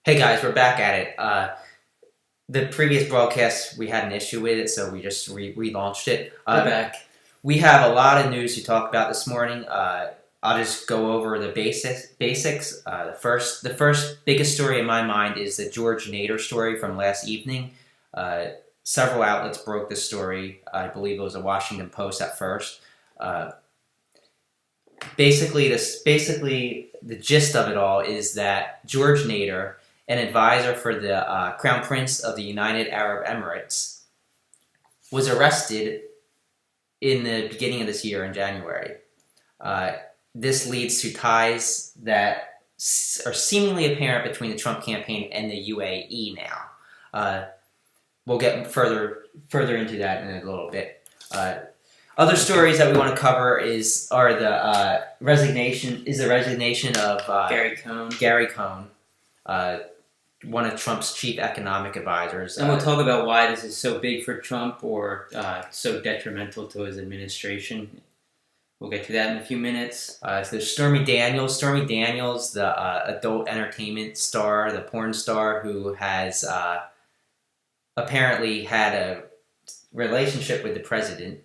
Hey guys, we're back at it. The previous broadcast, we had an issue with it, so we just relaunched it. We're back. We have a lot of news to talk about this morning. I'll just go over the basics. The first biggest story in my mind is the George Nader story from last evening. Several outlets broke this story. I believe it was the Washington Post at first. Basically, the gist of it all is that George Nader, an advisor for the Crown Prince of the United Arab Emirates, was arrested in the beginning of this year in January. This leads to ties that are seemingly apparent between the Trump campaign and the UAE now. We'll get further into that in a little bit. Other stories that we want to cover are the resignation of Gary Cohn, one of Trump's chief economic advisors. And we'll talk about why this is so big for Trump or so detrimental to his administration. We'll get to that in a few minutes. There's Stormy Daniels. Stormy Daniels, the adult entertainment star, the porn star who has apparently had a relationship with the president,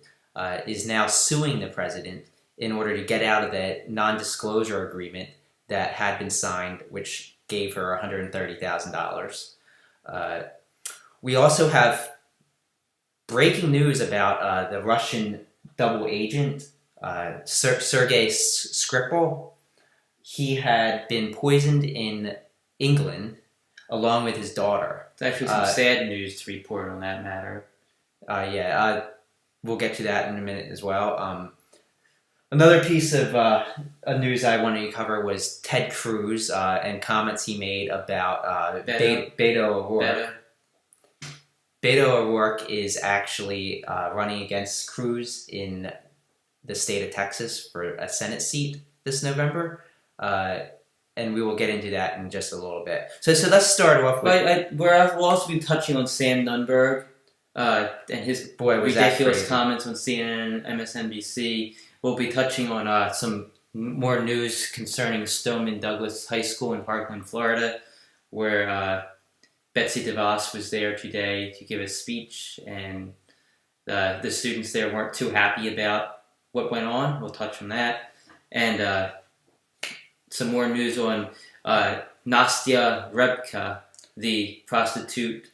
is now suing the president in order to get out of the non-disclosure agreement that had been signed, which gave her $130,000. We also have breaking news about the Russian double agent, Sergei Skripal. He had been poisoned in England along with his daughter. There's actually some sad news to report on that matter. We'll get to that in a minute as well. Another piece of news I wanted to cover was Ted Cruz and comments he made about Beto O'Rourke. Beto O'Rourke is actually running against Cruz in the state of Texas for a Senate seat this November. And we will get into that in just a little bit. So let's start off with... We'll also be touching on Sam Nunberg and his ridiculous comments on CNN and MSNBC. We'll be touching on some more news concerning Stoneman Douglas High School in Parkland, Florida, where Betsy DeVos was there today to give a speech, and the students there weren't too happy about what went on. We'll touch on that. And some more news on Nastya Rybka, the prostitute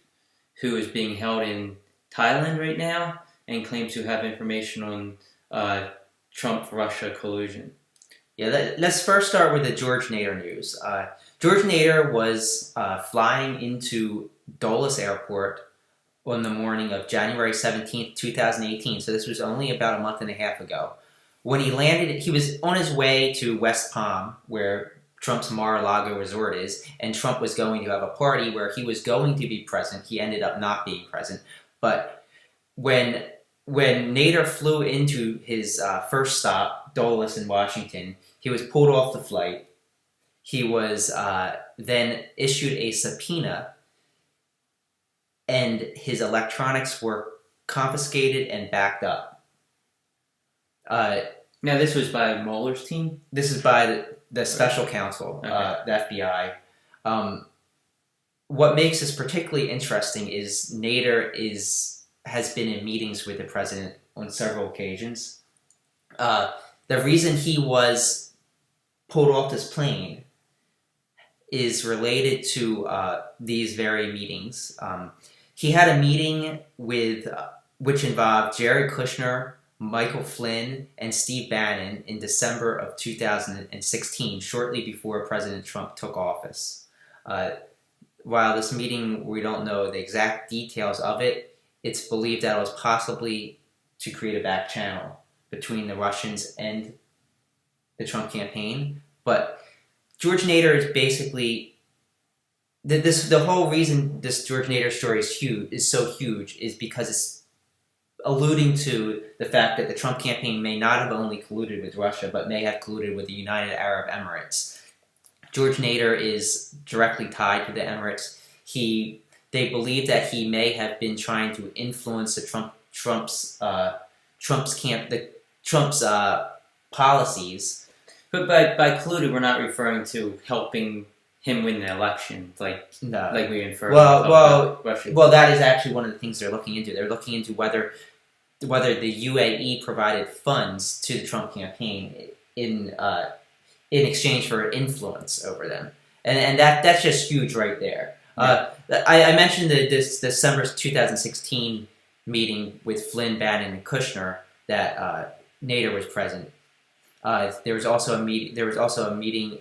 who is being held in Thailand right now and claims to have information on Trump-Russia collusion. Yeah, let's first start with the George Nader news. George Nader was flying into Dulles Airport on the morning of January 17th, 2018, so this was only about a month and a half ago. When he landed, he was on his way to West Palm, where Trump's Mar-a-Lago resort is, and Trump was going to have a party where he was going to be present. He ended up not being present. But when Nader flew into his first stop, Dulles in Washington, he was pulled off the flight. He was then issued a subpoena, and his electronics were confiscated and backed up. Now, this was by Mueller's team? This is by the special counsel, the FBI. What makes this particularly interesting is Nader has been in meetings with the president on several occasions. The reason he was pulled off this plane is related to these very meetings. He had a meeting which involved Jared Kushner, Michael Flynn, and Steve Bannon in December of 2016, shortly before President Trump took office. While this meeting, we don't know the exact details of it, it's believed that it was possibly to create a back channel between the Russians and the Trump campaign. But George Nader is basically... The whole reason this George Nader story is so huge is because it's alluding to the fact that the Trump campaign may not have only colluded with Russia, but may have colluded with the United Arab Emirates. George Nader is directly tied to the Emirates. They believe that he may have been trying to influence the Trump's policies. But by colluded, we're not referring to helping him win the election, like we inferred. Well, that is actually one of the things they're looking into. They're looking into whether the UAE provided funds to the Trump campaign in exchange for influence over them, and that's just huge right there. Yeah. I mentioned this December 2016 meeting with Flynn, Bannon, and Kushner that Nader was present. There was also a meeting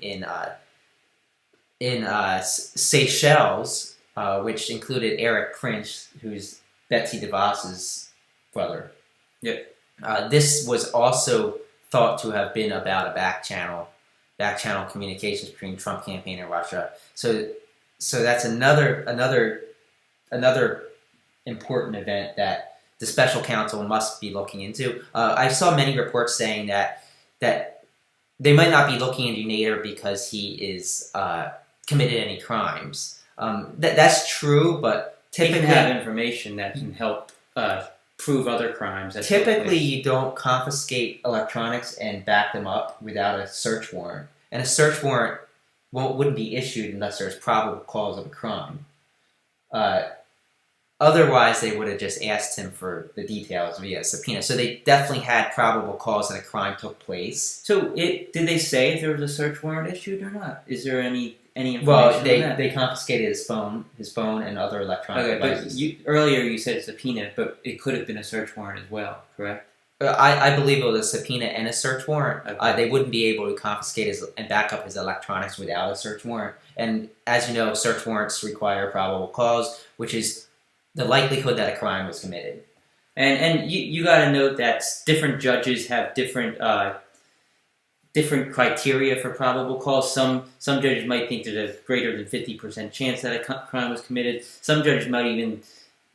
in Seychelles, which included Eric Prince, who's Betsy DeVos's brother. Yep. This was also thought to have been about a back channel communications between Trump campaign and Russia. So that's another important event that the special counsel must be looking into. I saw many reports saying that they might not be looking into Nader because he is committed any crimes. That's true, but typically he can have information that can help prove other crimes. Typically, you don't confiscate electronics and back them up without a search warrant, and a search warrant wouldn't be issued unless there's probable cause of a crime. Otherwise, they would have just asked him for the details via subpoena. So they definitely had probable cause that a crime took place. So did they say if there was a search warrant issued or not? Is there any information Well, on that? they confiscated his phone and other electronic devices. But earlier you said subpoena, but it could have been a search warrant as well, correct? I believe it was a subpoena and a search warrant. Okay. They wouldn't be able to confiscate and back up his electronics without a search warrant. And as you know, search warrants require probable cause, which is the likelihood that a crime was committed. And you got to note that different judges have different criteria for probable cause. Some judges might think there's a greater than 50% chance that a crime was committed. Some judges might even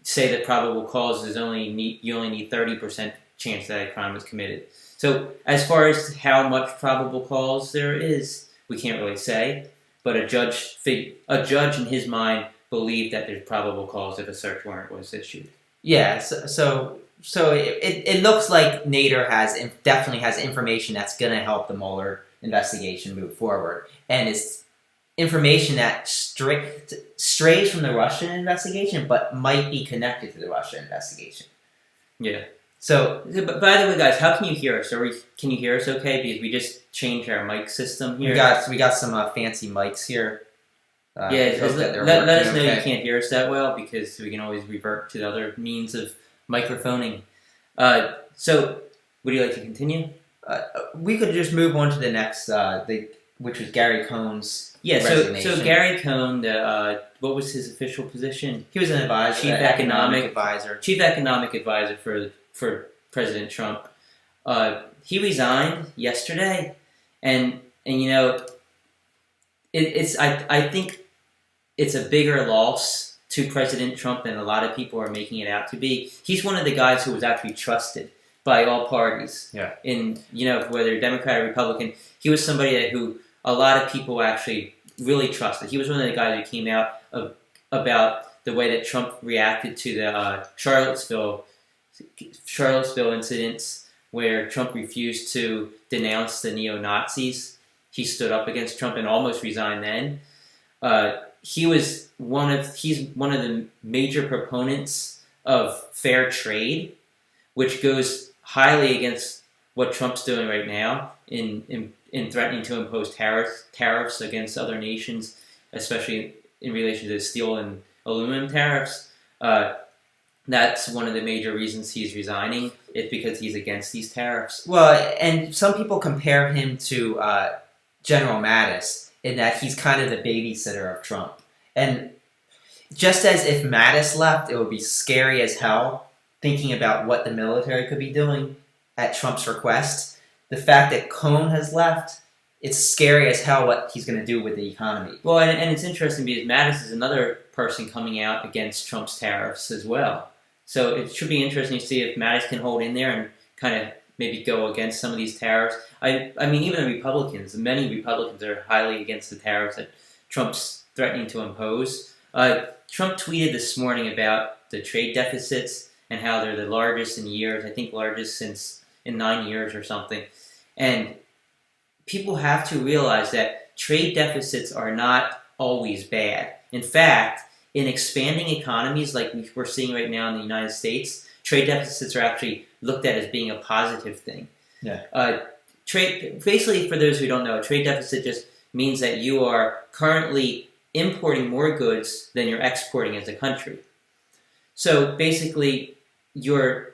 say that probable cause is you only need 30% chance that a crime was committed. So as far as how much probable cause there is, we can't really say. But a judge in his mind believed that there's probable cause if a search warrant was issued. Yeah, so it looks like Nader definitely has information that's going to help the Mueller investigation move forward, and it's information that strays from the Russian investigation, but might be connected to the Russian investigation. Yeah. So, but by the way, guys, how can you hear us? Can you hear us okay? Because we just changed our mic system here. We got some fancy mics here. Let us know you can't hear us that well, because we can always revert to the other means of microphoning. So, would you like to continue? We could just move on to the next, which was Gary Cohn's resignation. So Gary Cohn, what was his official position? He was an advisor, chief economic advisor for President Trump. He resigned yesterday, and you know, I think it's a bigger loss to President Trump than a lot of people are making it out to be. He's one of the guys who was actually trusted by all parties. Yeah. Whether Democrat or Republican, he was somebody who a lot of people actually really trusted. He was one of the guys who came out about the way that Trump reacted to the Charlottesville incidents, where Trump refused to denounce the neo-Nazis. He stood up against Trump and almost resigned then. He's one of the major proponents of fair trade, which goes highly against what Trump's doing right now in threatening to impose tariffs against other nations, especially in relation to steel and aluminum tariffs. That's one of the major reasons he's resigning. It's because he's against these tariffs. Well, and some people compare him to General Mattis in that he's kind of the babysitter of Trump. And just as if Mattis left, it would be scary as hell thinking about what the military could be doing at Trump's request. The fact that Cohn has left, it's scary as hell what he's going to do with the economy. Well, and it's interesting because Mattis is another person coming out against Trump's tariffs as well. So it should be interesting to see if Mattis can hold in there and kind of maybe go against some of these tariffs. I mean, even many Republicans are highly against the tariffs that Trump's threatening to impose. Trump tweeted this morning about the trade deficits and how they're the largest in years. I think largest in 9 years or something. And people have to realize that trade deficits are not always bad. In fact, in expanding economies like we're seeing right now in the United States, trade deficits are actually looked at as being a positive thing. Yeah. Basically, for those who don't know, a trade deficit just means that you are currently importing more goods than you're exporting as a country. So basically, you're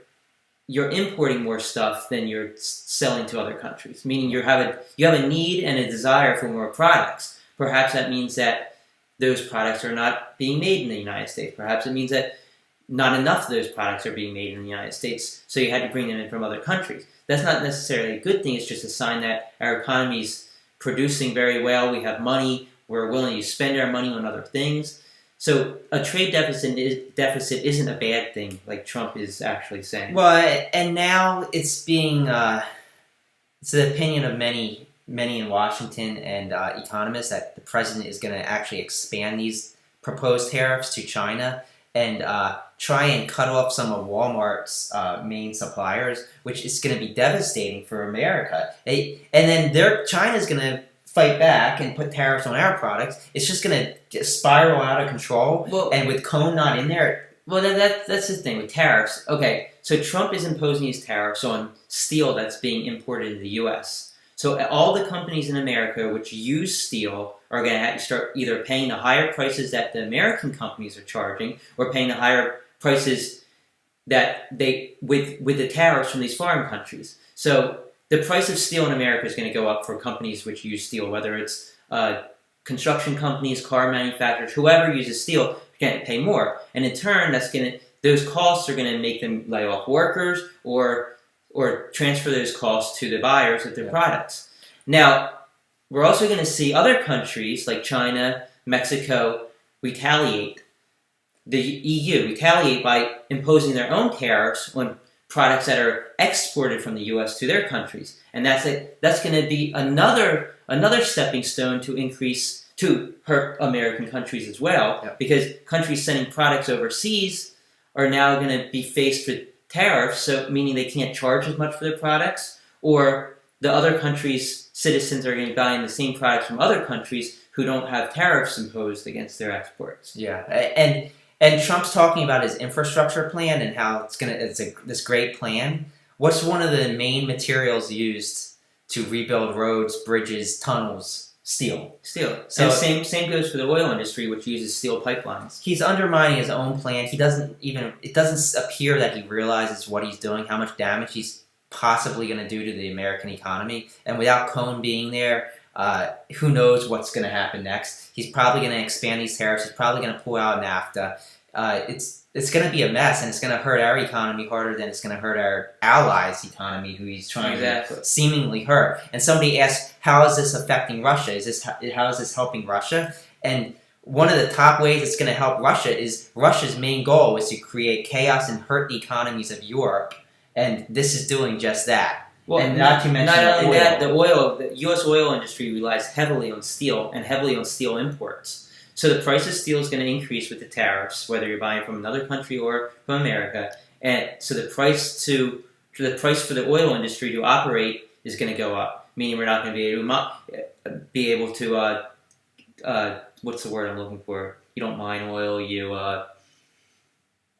importing more stuff than you're selling to other countries, meaning you have a need and a desire for more products. Perhaps that means that those products are not being made in the United States. Perhaps it means that not enough of those products are being made in the United States, so you had to bring them in from other countries. That's not necessarily a good thing. It's just a sign that our economy's producing very well. We have money. We're willing to spend our money on other things. So a trade deficit isn't a bad thing, like Trump is actually saying. Well, and now it's being it's the opinion of many in Washington and economists that the president is going to actually expand these proposed tariffs to China and try and cut off some of Walmart's main suppliers, which is going to be devastating for America. And then China's going to fight back and put tariffs on our products. It's just going to spiral out of control. Well, and with Cohn not in there... Well, that's the thing with tariffs. Okay, so Trump is imposing these tariffs on steel that's being imported to the U.S., so all the companies in America which use steel are going to start either paying the higher prices that the American companies are charging, or paying the higher prices that they with the tariffs from these foreign countries. So the price of steel in America is going to go up for companies which use steel, whether it's construction companies, car manufacturers, whoever uses steel, you're going to pay more, and in turn, those costs are going to make them lay off workers or transfer those costs to the buyers of their products. Now, we're also going to see other countries like China, Mexico, retaliate. The EU retaliate by imposing their own tariffs on products that are exported from the U.S. to their countries. And that's going to be another stepping stone to hurt American countries as well, because countries sending products overseas are now going to be faced with tariffs, so meaning they can't charge as much for their products, or the other countries' citizens are going to be buying the same products from other countries who don't have tariffs imposed against their exports. Yeah, and Trump's talking about his infrastructure plan and how it's this great plan. What's one of the main materials used to rebuild roads, bridges, tunnels? Steel. So and same goes for the oil industry, which uses steel pipelines. He's undermining his own plan. It doesn't appear that he realizes what he's doing, how much damage he's possibly going to do to the American economy. And without Cohn being there, who knows what's going to happen next. He's probably going to expand these tariffs. He's probably going to pull out NAFTA. It's going to be a mess, and it's going to hurt our economy harder than it's going to hurt our allies' economy, who he's trying to seemingly hurt. And somebody asked, how is this affecting Russia? How is this helping Russia? And one of the top ways it's going to help Russia is Russia's main goal is to create chaos and hurt the economies of Europe. And this is doing just that. Well, and not to mention the U.S. oil industry relies heavily on steel and heavily on steel imports. So the price of steel is going to increase with the tariffs, whether you're buying from another country or from America. And so the price for the oil industry to operate is going to go up, meaning we're not going to be able to what's the word I'm looking for? You don't mine oil.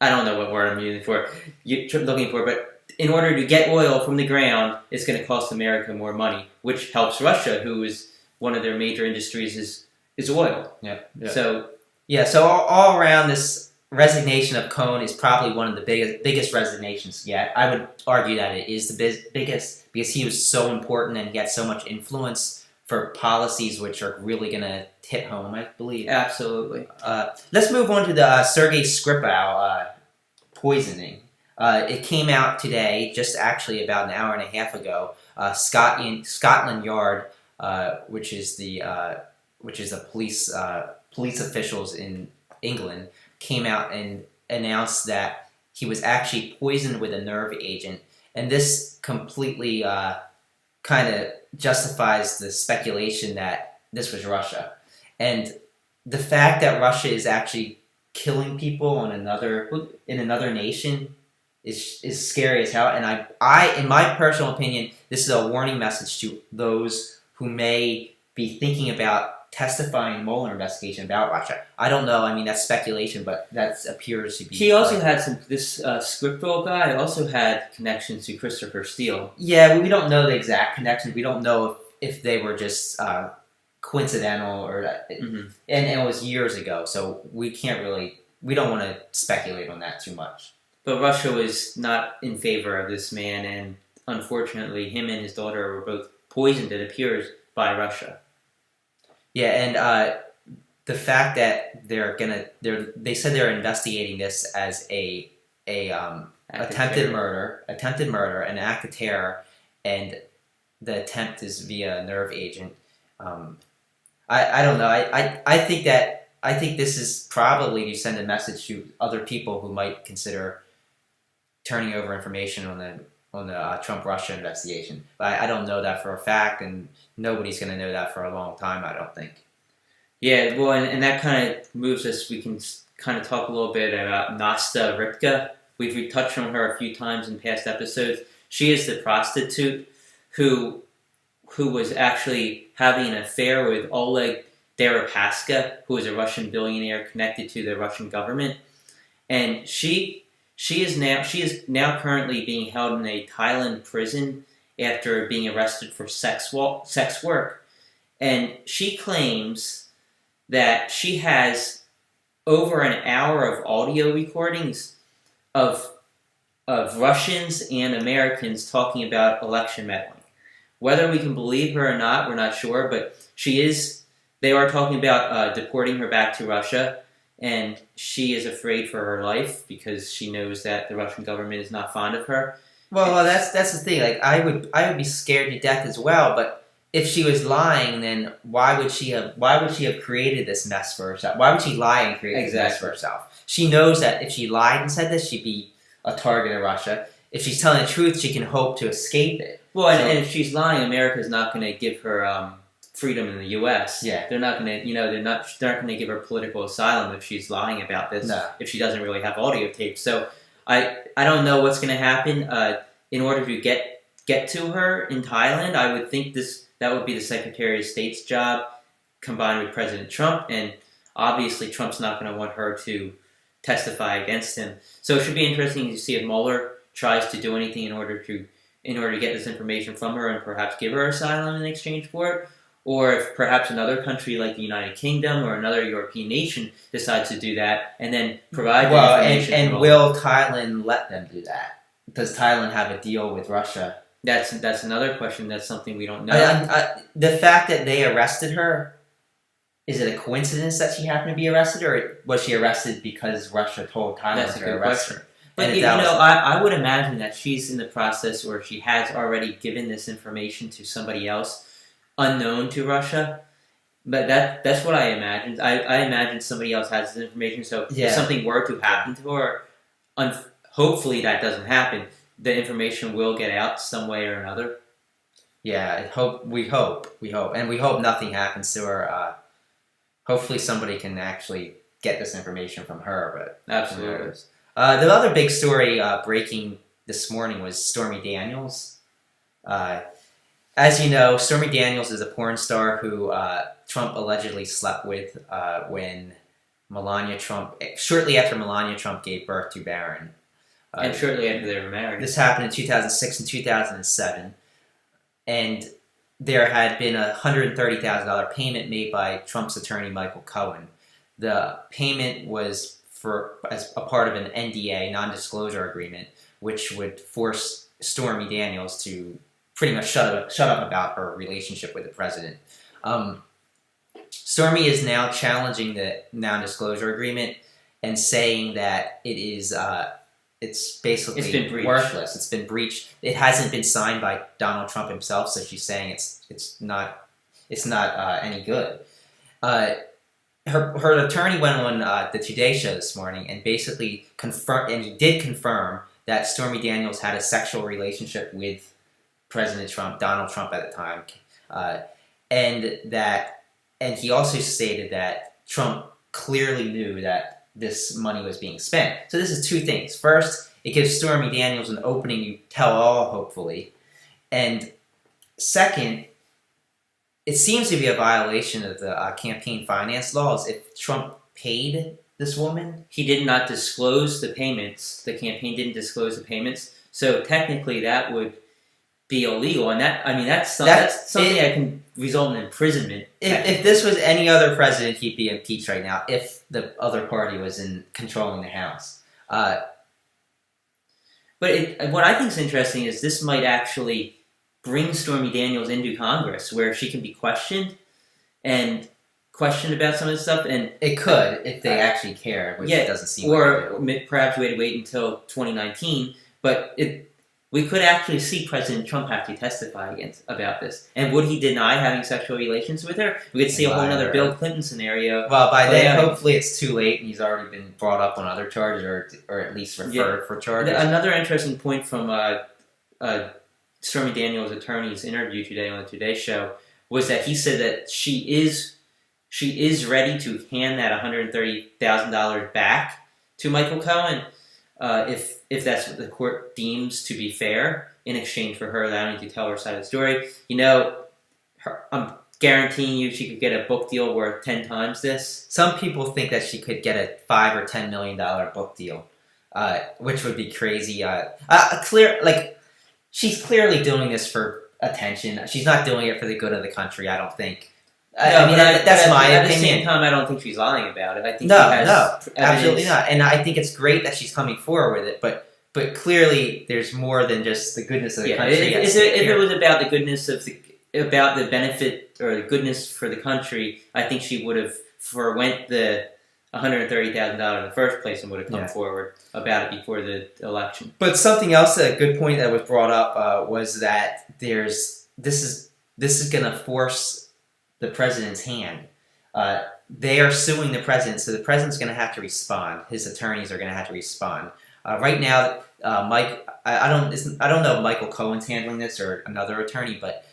I don't know what word I'm looking for, but in order to get oil from the ground, it's going to cost America more money, which helps Russia, who is one of their major industries is oil. Yeah. So all around, this resignation of Cohn is probably one of the biggest resignations yet. I would argue that it is the biggest because he was so important and he had so much influence for policies which are really going to hit home, I believe. Absolutely. Let's move on to the Sergei Skripal poisoning. It came out today, just actually about an hour and a half ago. Scotland Yard, which is the police officials in England, came out and announced that he was actually poisoned with a nerve agent, and this completely kind of justifies the speculation that this was Russia. And the fact that Russia is actually killing people in another nation is scary as hell. And I, in my personal opinion, this is a warning message to those who may be thinking about testify in the Mueller investigation about Russia. I don't know. I mean, that's speculation, but that appears to be. He also had this Skripal guy also had connections to Christopher Steele. Yeah, we don't know the exact connections. We don't know if they were just coincidental or and it was years ago. So we can't really. We don't want to speculate on that too much. But Russia was not in favor of this man, and unfortunately, him and his daughter were both poisoned, it appears, by Russia. Yeah, and the fact that they said they're investigating this as a attempted murder, an act of terror, and the attempt is via a nerve agent. I don't know. I think this is probably to send a message to other people who might consider turning over information on the Trump-Russia investigation. But I don't know that for a fact, and nobody's going to know that for a long time, I don't think. Yeah, well, and that kind of moves us. We can kind of talk a little bit about Nastya Rybka. We've touched on her a few times in past episodes. She is the prostitute who was actually having an affair with Oleg Deripaska, who is a Russian billionaire connected to the Russian government, and she is now currently being held in a Thailand prison after being arrested for sex work, and she claims that she has over an hour of audio recordings of Russians and Americans talking about election meddling. Whether we can believe her or not, we're not sure, but they are talking about deporting her back to Russia, and she is afraid for her life because she knows that the Russian government is not fond of her. Well, that's the thing. Like, I would be scared to death as well. But if she was lying, then why would she have created this mess for herself? Why would she lie and create this mess for herself? She knows that if she lied and said this, she'd be a target of Russia. If she's telling the truth, she can hope to escape it. Well, and if she's lying, America's not going to give her freedom in the U.S. Yeah, they're not going to, they're not going to give her political asylum if she's lying about this. No. If she doesn't really have audio tape. So I don't know what's going to happen. In order to get to her in Thailand, I would think that would be the Secretary of State's job, combined with President Trump, and obviously Trump's not going to want her to testify against him. So it should be interesting to see if Mueller tries to do anything in order to get this information from her and perhaps give her asylum in exchange for it. Or if perhaps another country like the United Kingdom or another European nation decides to do that and then provide the information. And will Thailand let them do that? Does Thailand have a deal with Russia? That's another question. That's something we don't know. The fact that they arrested her, is it a coincidence that she happened to be arrested, or was she arrested because Russia told Thailand to arrest her? But I would imagine that she's in the process, or she has already given this information to somebody else unknown to Russia. But that's what I imagined. I imagine somebody else has this information, so if something were to happen to her, hopefully that doesn't happen, the information will get out some way or another. Yeah, we hope, and we hope nothing happens to her. Hopefully somebody can actually get this information from her, but absolutely. The other big story breaking this morning was Stormy Daniels. As you know, Stormy Daniels is a porn star who Trump allegedly slept with when shortly after Melania Trump gave birth to Barron. And shortly after they were married. This happened in 2006 and 2007. And there had been a $130,000 payment made by Trump's attorney, Michael Cohn. The payment was as a part of an NDA, non-disclosure agreement, which would force Stormy Daniels to pretty much shut up about her relationship with the president. Stormy is now challenging the non-disclosure agreement and saying that it's basically worthless. It's been breached. It hasn't been signed by Donald Trump himself, so she's saying it's not any good. Her attorney went on the Today Show this morning and basically confirmed, and he did confirm, that Stormy Daniels had a sexual relationship with President Trump, Donald Trump at the time, and he also stated that Trump clearly knew that this money was being spent. So this is two things. First, it gives Stormy Daniels an opening to tell all, hopefully, and second, it seems to be a violation of the campaign finance laws if Trump paid this woman. He did not disclose the payments. The campaign didn't disclose the payments, so technically that would be illegal. And that's something that can result in imprisonment. If this was any other president, he'd be impeached right now. If the other party was in controlling the House. But what I think is interesting is this might actually bring Stormy Daniels into Congress, where she can be questioned about some of this stuff, and it could if they actually care, which it doesn't seem. Or perhaps we had to wait until 2019. But we could actually see President Trump have to testify about this. And would he deny having sexual relations with her? We could see a whole other Bill Clinton scenario. Well, by then, hopefully it's too late and he's already been brought up on other charges or at least referred for charges. Another interesting point from Stormy Daniels' attorney's interview today on the Today Show was that he said that she is ready to hand that $130,000 back to Michael Cohen if that's what the court deems to be fair, in exchange for her allowing to tell her side of the story. I'm guaranteeing you she could get a book deal worth 10 times this. Some people think that she could get a $5 or $10 million book deal, which would be crazy. She's clearly doing this for attention. She's not doing it for the good of the country, I don't think. That's my opinion. At the same time, I don't think she's lying about it. I think no, absolutely not. And I think it's great that she's coming forward with it. But clearly, there's more than just the goodness of the country. If it was about the goodness of about the benefit or the goodness for the country, I think she would have forwent the $130,000 in the first place and would have come forward about it before the election. But something else, a good point that was brought up was that this is going to force the president's hand. They are suing the president, so the president's going to have to respond. His attorneys are going to have to respond. Right now, I don't know if Michael Cohen's handling this or another attorney, but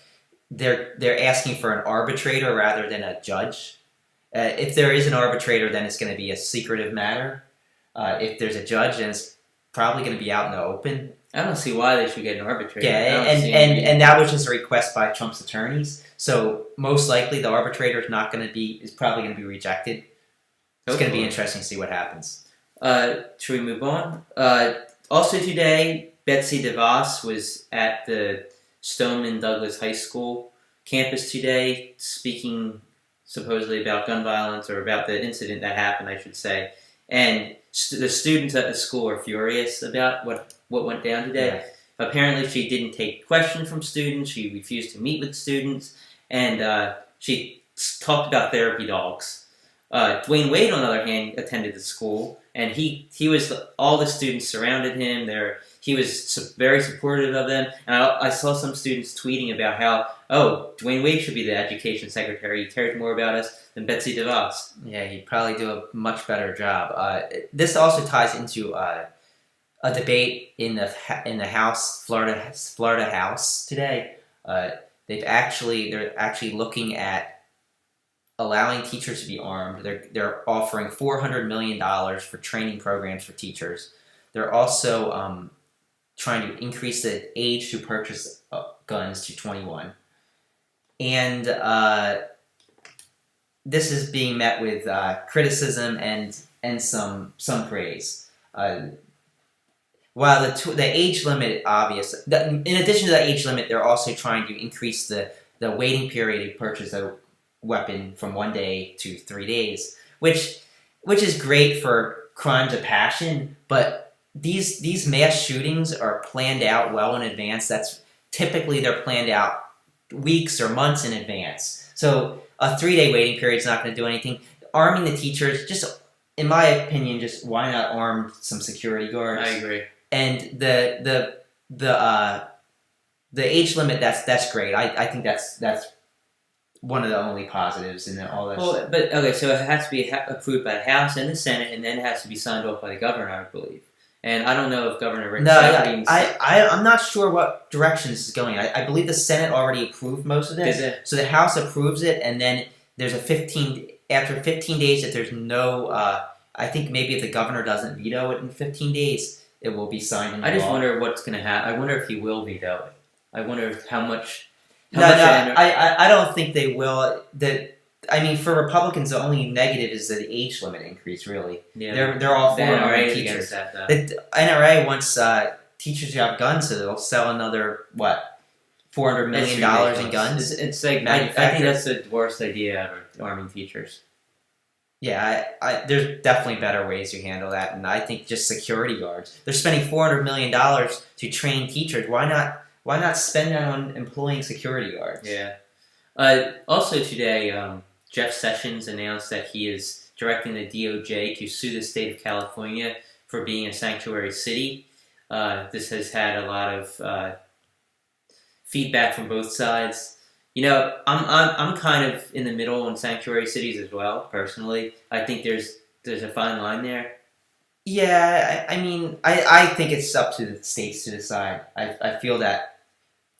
they're asking for an arbitrator rather than a judge. If there is an arbitrator, then it's going to be a secretive matter. If there's a judge, then it's probably going to be out in the open. I don't see why they should get an arbitrator. Yeah, and that was just a request by Trump's attorneys. So most likely the arbitrator is probably going to be rejected. It's going to be interesting to see what happens. Should we move on? Also today, Betsy DeVos was at the Stoneman Douglas High School campus today, speaking supposedly about gun violence, or about the incident that happened, I should say. And the students at the school are furious about what went down today. Yeah. Apparently, she didn't take questions from students. She refused to meet with students, and she talked about therapy dogs. Dwayne Wade, on the other hand, attended the school, and he was all the students surrounded him. He was very supportive of them, and I saw some students tweeting about how, Dwayne Wade should be the education secretary. He cares more about us than Betsy DeVos. Yeah, he'd probably do a much better job. This also ties into a debate in the House, Florida House today. They're actually looking at allowing teachers to be armed. They're offering $400 million for training programs for teachers. They're also trying to increase the age to purchase guns to 21. And this is being met with criticism and some praise. While the age limit, in addition to the age limit, they're also trying to increase the waiting period to purchase a weapon from 1 day to 3 days, which is great for crimes of passion, but these mass shootings are planned out well in advance. They're planned out weeks or months in advance. So a 3-day waiting period is not going to do anything. Arming the teachers, just in my opinion, just why not arm some security guards? I agree. And the age limit, that's great. I think that's one of the only positives in all this. Well, but okay, so it has to be approved by the House and the Senate, and then it has to be signed off by the governor, I believe. And I don't know if Governor Rick I'm not sure what direction this is going. I believe the Senate already approved most of it. So the House approves it, and then there's after 15 days, if there's no, I think maybe if the governor doesn't veto it in 15 days, it will be signed into law. I just wonder what's going to happen. I wonder if he will veto it. I wonder how much I don't think they will. For Republicans, the only negative is the age limit increase. Really, they're all for NRA teachers. That, the NRA wants teachers to have guns, so they'll sell another $400 million in guns. It's like I think that's the worst idea ever, arming teachers. Yeah, there's definitely better ways to handle that, and I think just security guards. They're spending $400 million to train teachers. Why not spend that on employing security guards? Yeah. Also today, Jeff Sessions announced that he is directing the DOJ to sue the state of California for being a sanctuary city. This has had a lot of feedback from both sides. I'm kind of in the middle on sanctuary cities as well. Personally, I think there's a fine line there. Yeah, I think it's up to the states to decide. I feel that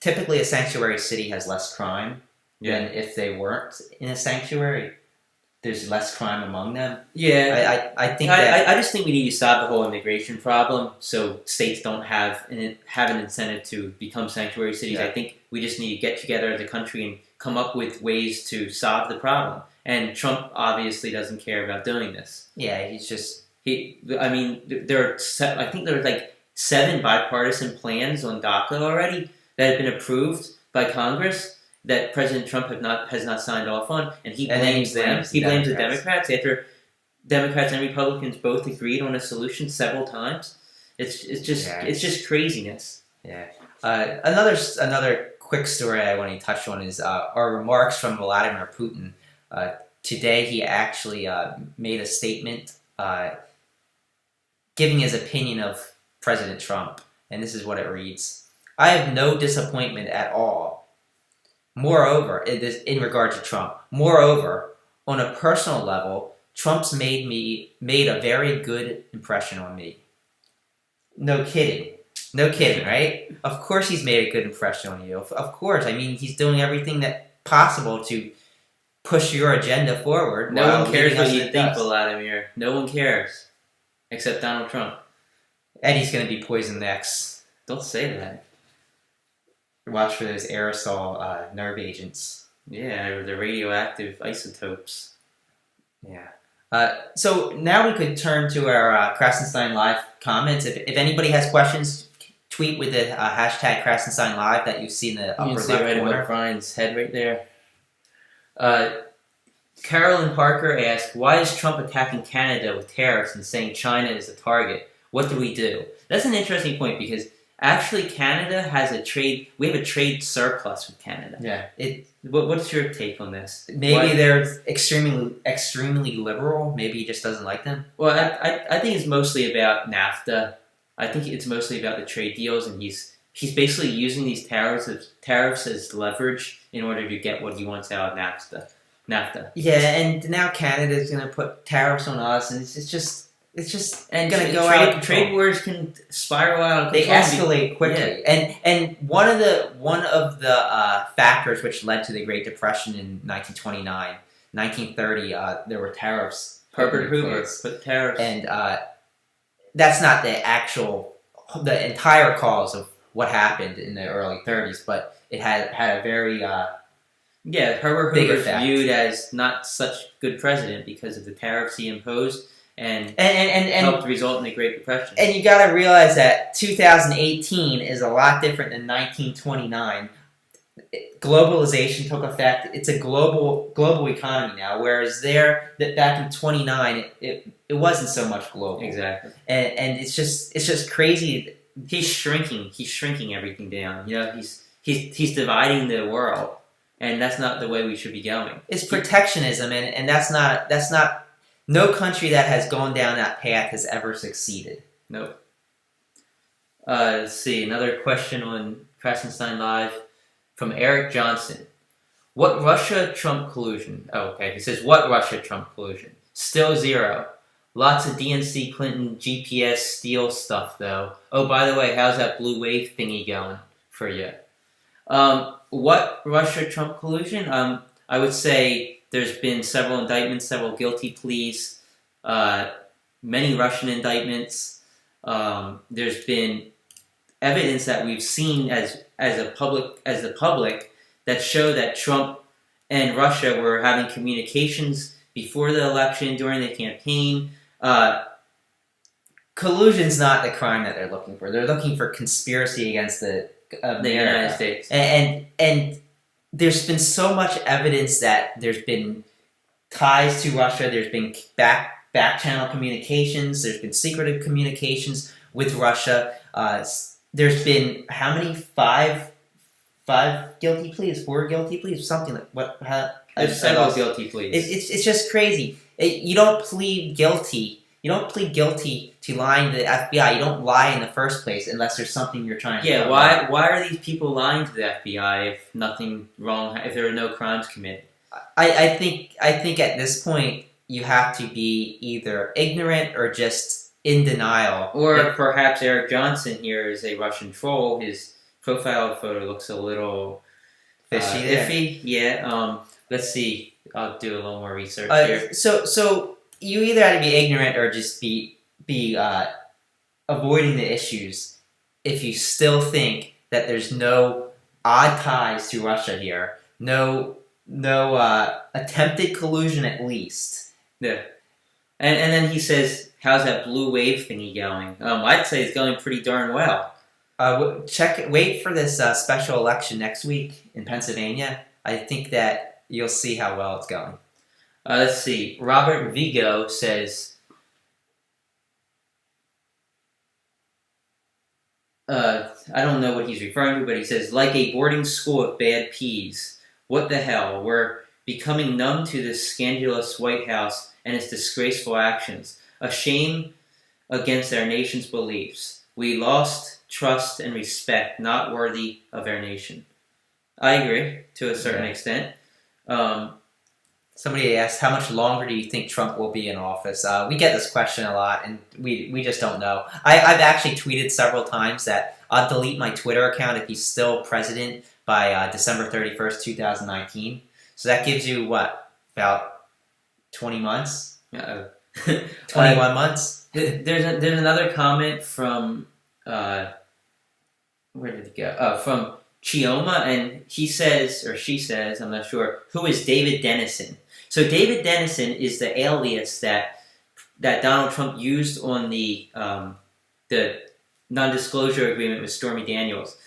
typically a sanctuary city has less crime than if they weren't in a sanctuary. There's less crime among them. Yeah, I think I just think we need to solve the whole immigration problem so states don't have an incentive to become sanctuary cities. Yeah. I think we just need to get together as a country and come up with ways to solve the problem. And Trump obviously doesn't care about doing this. Yeah, he's just I think there are 7 bipartisan plans on DACA already that have been approved by Congress that President Trump has not signed off on, and he blames them. He blames the Democrats after Democrats and Republicans both agreed on a solution several times. It's just craziness. Yeah. Another quick story I want to touch on is our remarks from Vladimir Putin. Today he actually made a statement giving his opinion of President Trump, and this is what it reads: "I have no disappointment at all. Moreover, in regard to Trump. Moreover, on a personal level, Trump's made a very good impression on me." No kidding, right? Of course, he's made a good impression on you. Of course, he's doing everything that possible to push your agenda forward. No one cares what you think, Vladimir. No one cares, except Donald Trump. And he's going to be poisoned next. Don't say that. Watch for those aerosol nerve agents. Yeah, or the radioactive isotopes. Yeah. So now we could turn to our Krassenstein Live comments. If anybody has questions, tweet with the hashtag Krassenstein Live that you see in the upper left corner. Right above Brian's head right there. Carolyn Parker asked, "Why is Trump attacking Canada with tariffs and saying China is the target? What do we do?" That's an interesting point because actually, Canada has we have a trade surplus with Canada. Yeah. What's your take on this? Maybe they're extremely liberal. Maybe he just doesn't like them. Well, I think it's mostly about NAFTA. I think it's mostly about the trade deals, and he's basically using these tariffs as leverage in order to get what he wants out of NAFTA. Yeah, and now Canada's going to put tariffs on us, and it's just going to go out. Trade wars can spiral out. They escalate quickly. Yeah. And one of the factors which led to the Great Depression in 1929, 1930, there were tariffs. Herbert Hoover put tariffs. And that's not the entire cause of what happened in the early 30s, but it had a very Herbert Hoover is viewed as not such good president because of the tariffs he imposed. And helped result in the Great Depression. And you got to realize that 2018 is a lot different than 1929. Globalization took effect. It's a global economy now, whereas back in 29, it wasn't so much global. Exactly. And it's just crazy. He's shrinking everything down. He's dividing the world, and that's not the way we should be going. It's protectionism, and that's not. No country that has gone down that path has ever succeeded. Nope. Let's see. Another question on Krassenstein Live from Eric Johnson. What Russia-Trump collusion? Oh, okay. He says, what Russia-Trump collusion? Still zero. Lots of DNC Clinton GPS steal stuff, though. Oh, by the way, how's that blue wave thingy going for you? What Russia-Trump collusion? I would say there's been several indictments, several guilty pleas, many Russian indictments. There's been evidence that we've seen as the public that show that Trump and Russia were having communications before the election, during the campaign. Collusion's not the crime that they're looking for. They're looking for conspiracy against the United States. And there's been so much evidence that there's been ties to Russia. There's been back channel communications. There's been secretive communications with Russia. There's been how many? Five guilty pleas, 4 guilty pleas, something like what? There's several guilty pleas. It's just crazy. You don't plead guilty. You don't plead guilty to lying to the FBI. You don't lie in the first place unless there's something you're trying to. Yeah. Why are these people lying to the FBI if nothing wrong? If there are no crimes committed? I think at this point you have to be either ignorant or just in denial. Or perhaps Eric Johnson here is a Russian troll. His profile photo looks a little fishy. Iffy. Yeah. Let's see. I'll do a little more research here. So you either have to be ignorant or just be avoiding the issues if you still think that there's no odd ties to Russia here. No attempted collusion at least. Yeah. And then he says, how's that blue wave thingy going? I'd say it's going pretty darn well. Wait for this special election next week in Pennsylvania. I think that you'll see how well it's going. Let's see. Robert Vigo says, I don't know what he's referring to, but he says, like a boarding school of bad peas. What the hell? We're becoming numb to this scandalous White House and its disgraceful actions. A shame against our nation's beliefs. We lost trust and respect, not worthy of our nation. I agree, to a certain extent. Somebody asked, how much longer do you think Trump will be in office? We get this question a lot, and we just don't know. I've actually tweeted several times that I'll delete my Twitter account if he's still president by December 31st, 2019. So that gives you, what, about 20 months? 21 months? There's another comment from, where did it go? Oh, from Chioma, and he says, or she says, I'm not sure, who is David Dennison? So David Dennison is the alias that Donald Trump used on the non-disclosure agreement with Stormy Daniels.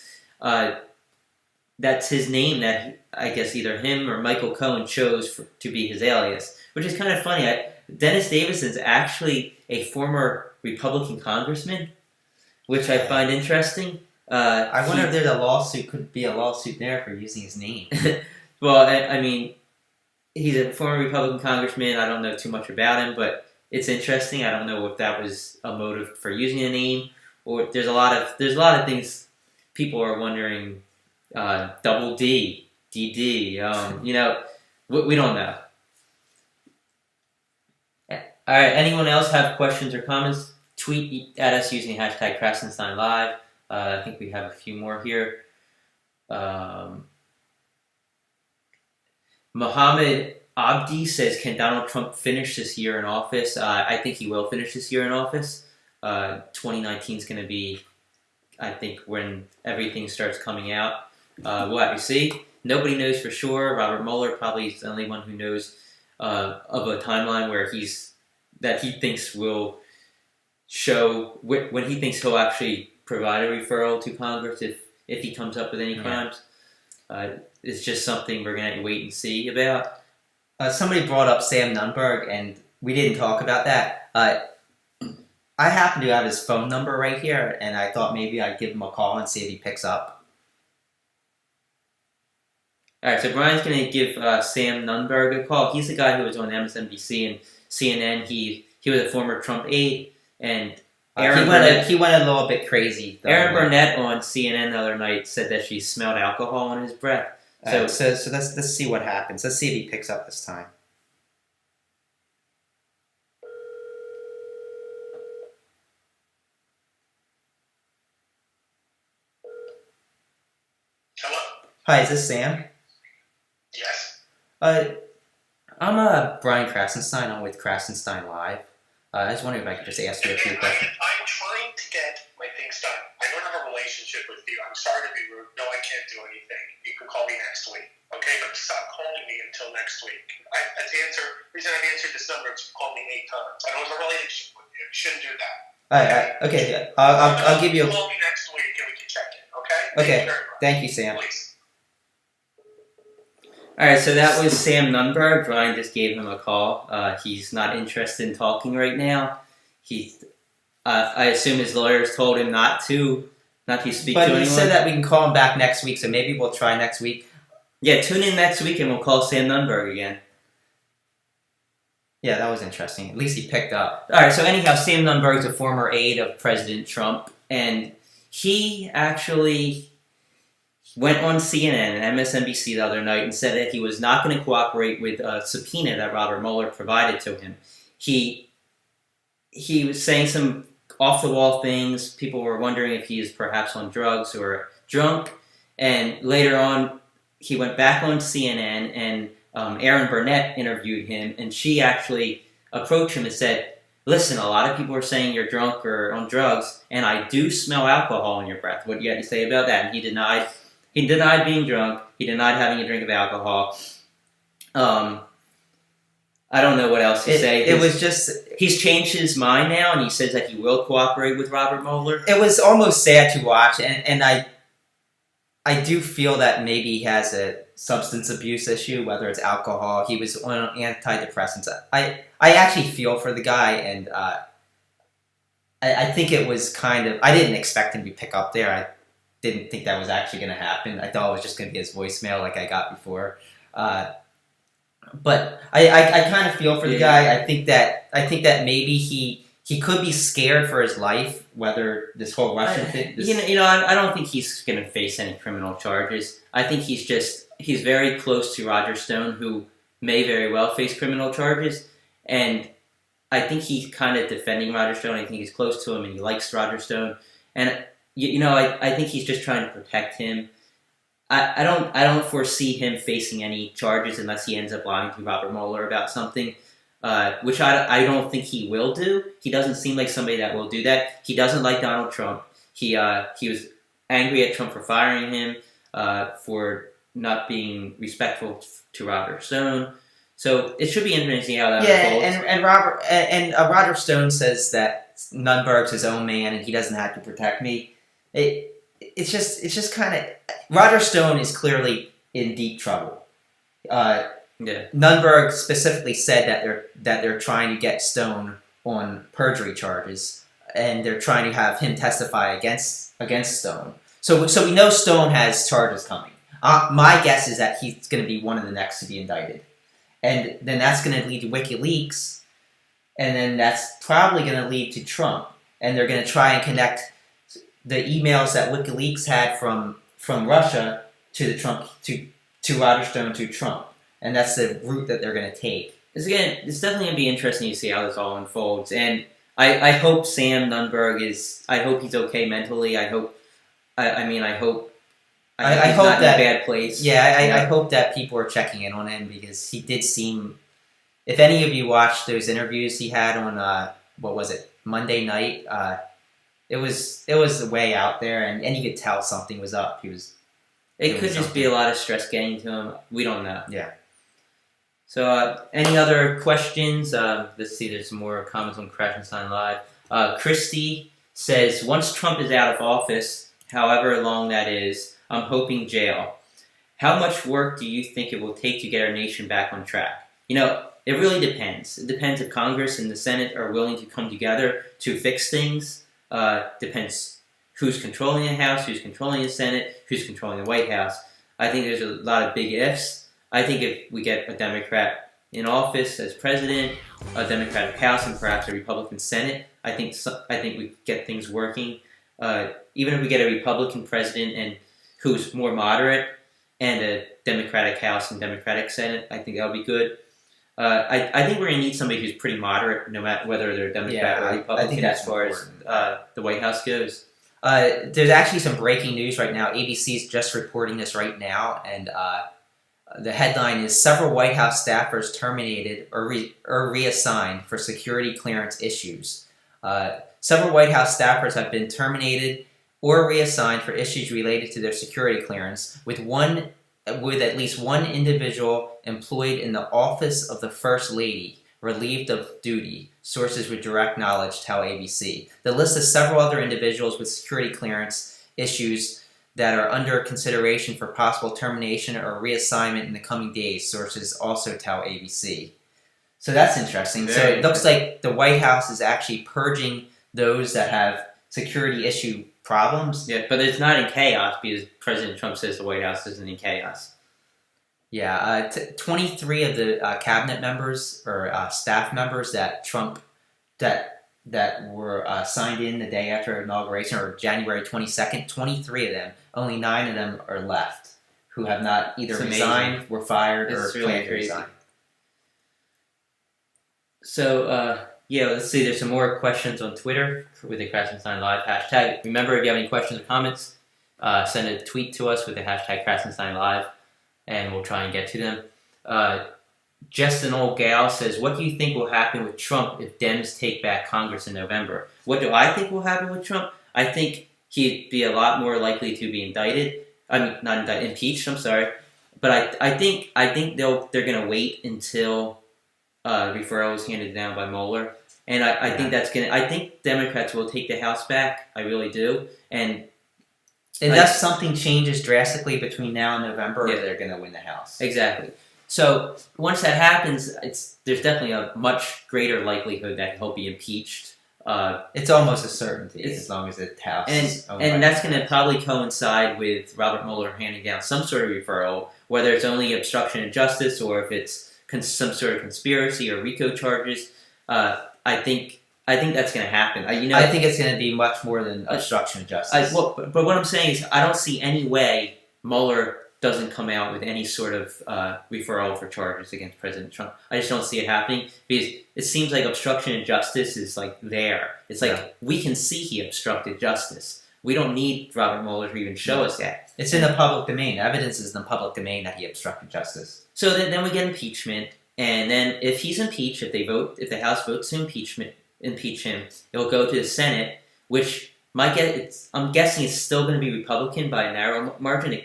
That's his name that I guess either him or Michael Cohn chose to be his alias, which is kind of funny. Dennis Davison's actually a former Republican congressman, which I find interesting. I wonder if there's a lawsuit, could be a lawsuit there for using his name. Well, I mean, he's a former Republican congressman. I don't know too much about him, but it's interesting. I don't know if that was a motive for using a name, or there's a lot of things people are wondering. Double D, DD. We don't know. All right. Anyone else have questions or comments? Tweet at us using hashtag Krassenstein Live. I think we have a few more here. Mohammed Abdi says, can Donald Trump finish this year in office? I think he will finish this year in office. 2019 is going to be, I think, when everything starts coming out. We'll have to see. Nobody knows for sure. Robert Mueller probably is the only one who knows of a timeline where he thinks will show when he thinks he'll actually provide a referral to Congress if he comes up with any crimes. It's just something we're going to wait and see about. Somebody brought up Sam Nunberg, and we didn't talk about that. I happen to have his phone number right here, and I thought maybe I'd give him a call and see if he picks up. All right, so Brian's going to give Sam Nunberg a call. He's the guy who was on MSNBC and CNN. He was a former Trump aide, and he went a little bit crazy. Aaron Burnett on CNN the other night said that she smelled alcohol on his breath. So let's see what happens. Let's see if he picks up this time. Hello? Hi, is this Sam? Yes. I'm Brian Krassenstein. I'm with Krassenstein Live. I was wondering if I could just ask you a few questions. I'm trying to get my things done. I don't have a relationship with you. I'm sorry to be rude. No, I can't do anything. You can call me next week. Okay, but stop calling me until next week. The reason I've answered this number is you called me 8 times. I don't have a relationship with you. You shouldn't do that. Okay. Yeah. I'll give you. Call me next week and we can check in. Okay. Okay. Thank you very much. Thank you, Sam. Please. All right, so that was Sam Nunberg. Ryan just gave him a call. He's not interested in talking right now. I assume his lawyers told him not to speak to anyone. But he said that we can call him back next week, so maybe we'll try next week. Yeah, tune in next week and we'll call Sam Nunberg again. Yeah, that was interesting. At least he picked up. All right, so anyhow, Sam Nunberg's a former aide of President Trump, and he actually went on CNN and MSNBC the other night and said that he was not going to cooperate with a subpoena that Robert Mueller provided to him. He was saying some off-the-wall things. People were wondering if he is perhaps on drugs or drunk, and later on, he went back on CNN, and Erin Burnett interviewed him, and she actually approached him and said, listen, a lot of people are saying you're drunk or on drugs, and I do smell alcohol in your breath. What do you have to say about that? And he denied being drunk. He denied having a drink of alcohol. I don't know what else to say. It was just... He's changed his mind now, and he says that he will cooperate with Robert Mueller. It was almost sad to watch, and I do feel that maybe he has a substance abuse issue, whether it's alcohol. He was on antidepressants. I actually feel for the guy, and I think it was kind of... I didn't expect him to pick up there. I didn't think that was actually going to happen. I thought it was just going to be his voicemail like I got before. But I kind of feel for the guy. I think that maybe he could be scared for his life, whether this whole Russian thing... I don't think he's going to face any criminal charges. I think he's very close to Roger Stone, who may very well face criminal charges, and I think he's kind of defending Roger Stone. I think he's close to him, and he likes Roger Stone, and I think he's just trying to protect him. I don't foresee him facing any charges unless he ends up lying to Robert Mueller about something, which I don't think he will do. He doesn't seem like somebody that will do that. He doesn't like Donald Trump. He was angry at Trump for firing him, for not being respectful to Roger Stone. So it should be interesting how that unfolds. And Roger Stone says that Nunberg's his own man and he doesn't have to protect me. It's just kind of... Roger Stone is clearly in deep trouble. Nunberg specifically said that they're trying to get Stone on perjury charges, and they're trying to have him testify against Stone. So we know Stone has charges coming. My guess is that he's going to be one of the next to be indicted, and then that's going to lead to WikiLeaks, and then that's probably going to lead to Trump, and they're going to try and connect the emails that WikiLeaks had from Russia to Roger Stone to Trump, and that's the route that they're going to take. It's definitely going to be interesting to see how this all unfolds, and I hope Sam Nunberg I hope he's okay mentally. I hope he's not in a bad place. Yeah, I hope that people are checking in on him, because he did seem... If any of you watched those interviews he had on, Monday night, it was way out there, and you could tell something was up. It could just be a lot of stress getting to him. We don't know. Yeah. So, any other questions? Let's see, there's some more comments on Krassenstein Live. Christy says, once Trump is out of office, however long that is, I'm hoping jail. How much work do you think it will take to get our nation back on track? It really depends. It depends if Congress and the Senate are willing to come together to fix things. Depends who's controlling the House, who's controlling the Senate, who's controlling the White House. I think there's a lot of big ifs. I think if we get a Democrat in office as president, a Democratic House, and perhaps a Republican Senate, I think we get things working. Even if we get a Republican president and who's more moderate, and a Democratic House and Democratic Senate, I think that'll be good. I think we're going to need somebody who's pretty moderate, no matter whether they're Democrat or Republican, as far as the White House goes. There's actually some breaking news right now. ABC is just reporting this right now, and the headline is, several White House staffers terminated or reassigned for security clearance issues. Several White House staffers have been terminated or reassigned for issues related to their security clearance, with at least one individual employed in the office of the First Lady relieved of duty, sources with direct knowledge tell ABC. The list of several other individuals with security clearance issues that are under consideration for possible termination or reassignment in the coming days, sources also tell ABC. So that's interesting. So it looks like the White House is actually purging those that have security issue problems. Yeah, but it's not in chaos because President Trump says the White House isn't in chaos. Yeah, 23 of the cabinet members or staff members that Trump that were signed in the day after inauguration, or January 22nd. 23 of them, only 9 of them are left, who have not either resigned, were fired, or planned to resign. So, let's see. There's some more questions on Twitter with the Krassenstein Live hashtag. Remember, if you have any questions or comments, send a tweet to us with the hashtag Krassenstein Live, and we'll try and get to them. Just an old gal says, what do you think will happen with Trump if Dems take back Congress in November? What do I think will happen with Trump? I think he'd be a lot more likely to be indicted. I mean, not indicted, impeached, I'm sorry. But I think they're going to wait until referral is handed down by Mueller. And I think I think Democrats will take the House back. I really do. And unless something changes drastically between now and November, they're going to win the House. Exactly. So once that happens, there's definitely a much greater likelihood that he'll be impeached. It's almost a certainty as long as the House is owned and that's going to probably coincide with Robert Mueller handing down some sort of referral, whether it's only obstruction of justice or if it's some sort of conspiracy or RICO charges. I think that's going to happen. I think it's going to be much more than obstruction of justice. But what I'm saying is, I don't see any way Mueller doesn't come out with any sort of referral for charges against President Trump. I just don't see it happening because it seems like obstruction of justice is like there. It's like we can see he obstructed justice. We don't need Robert Mueller to even show us that. It's in the public domain. Evidence is in the public domain that he obstructed justice. So then we get impeachment, and then if he's impeached, if the House votes to impeach him, it'll go to the Senate, which I'm guessing it's still going to be Republican by a narrow margin.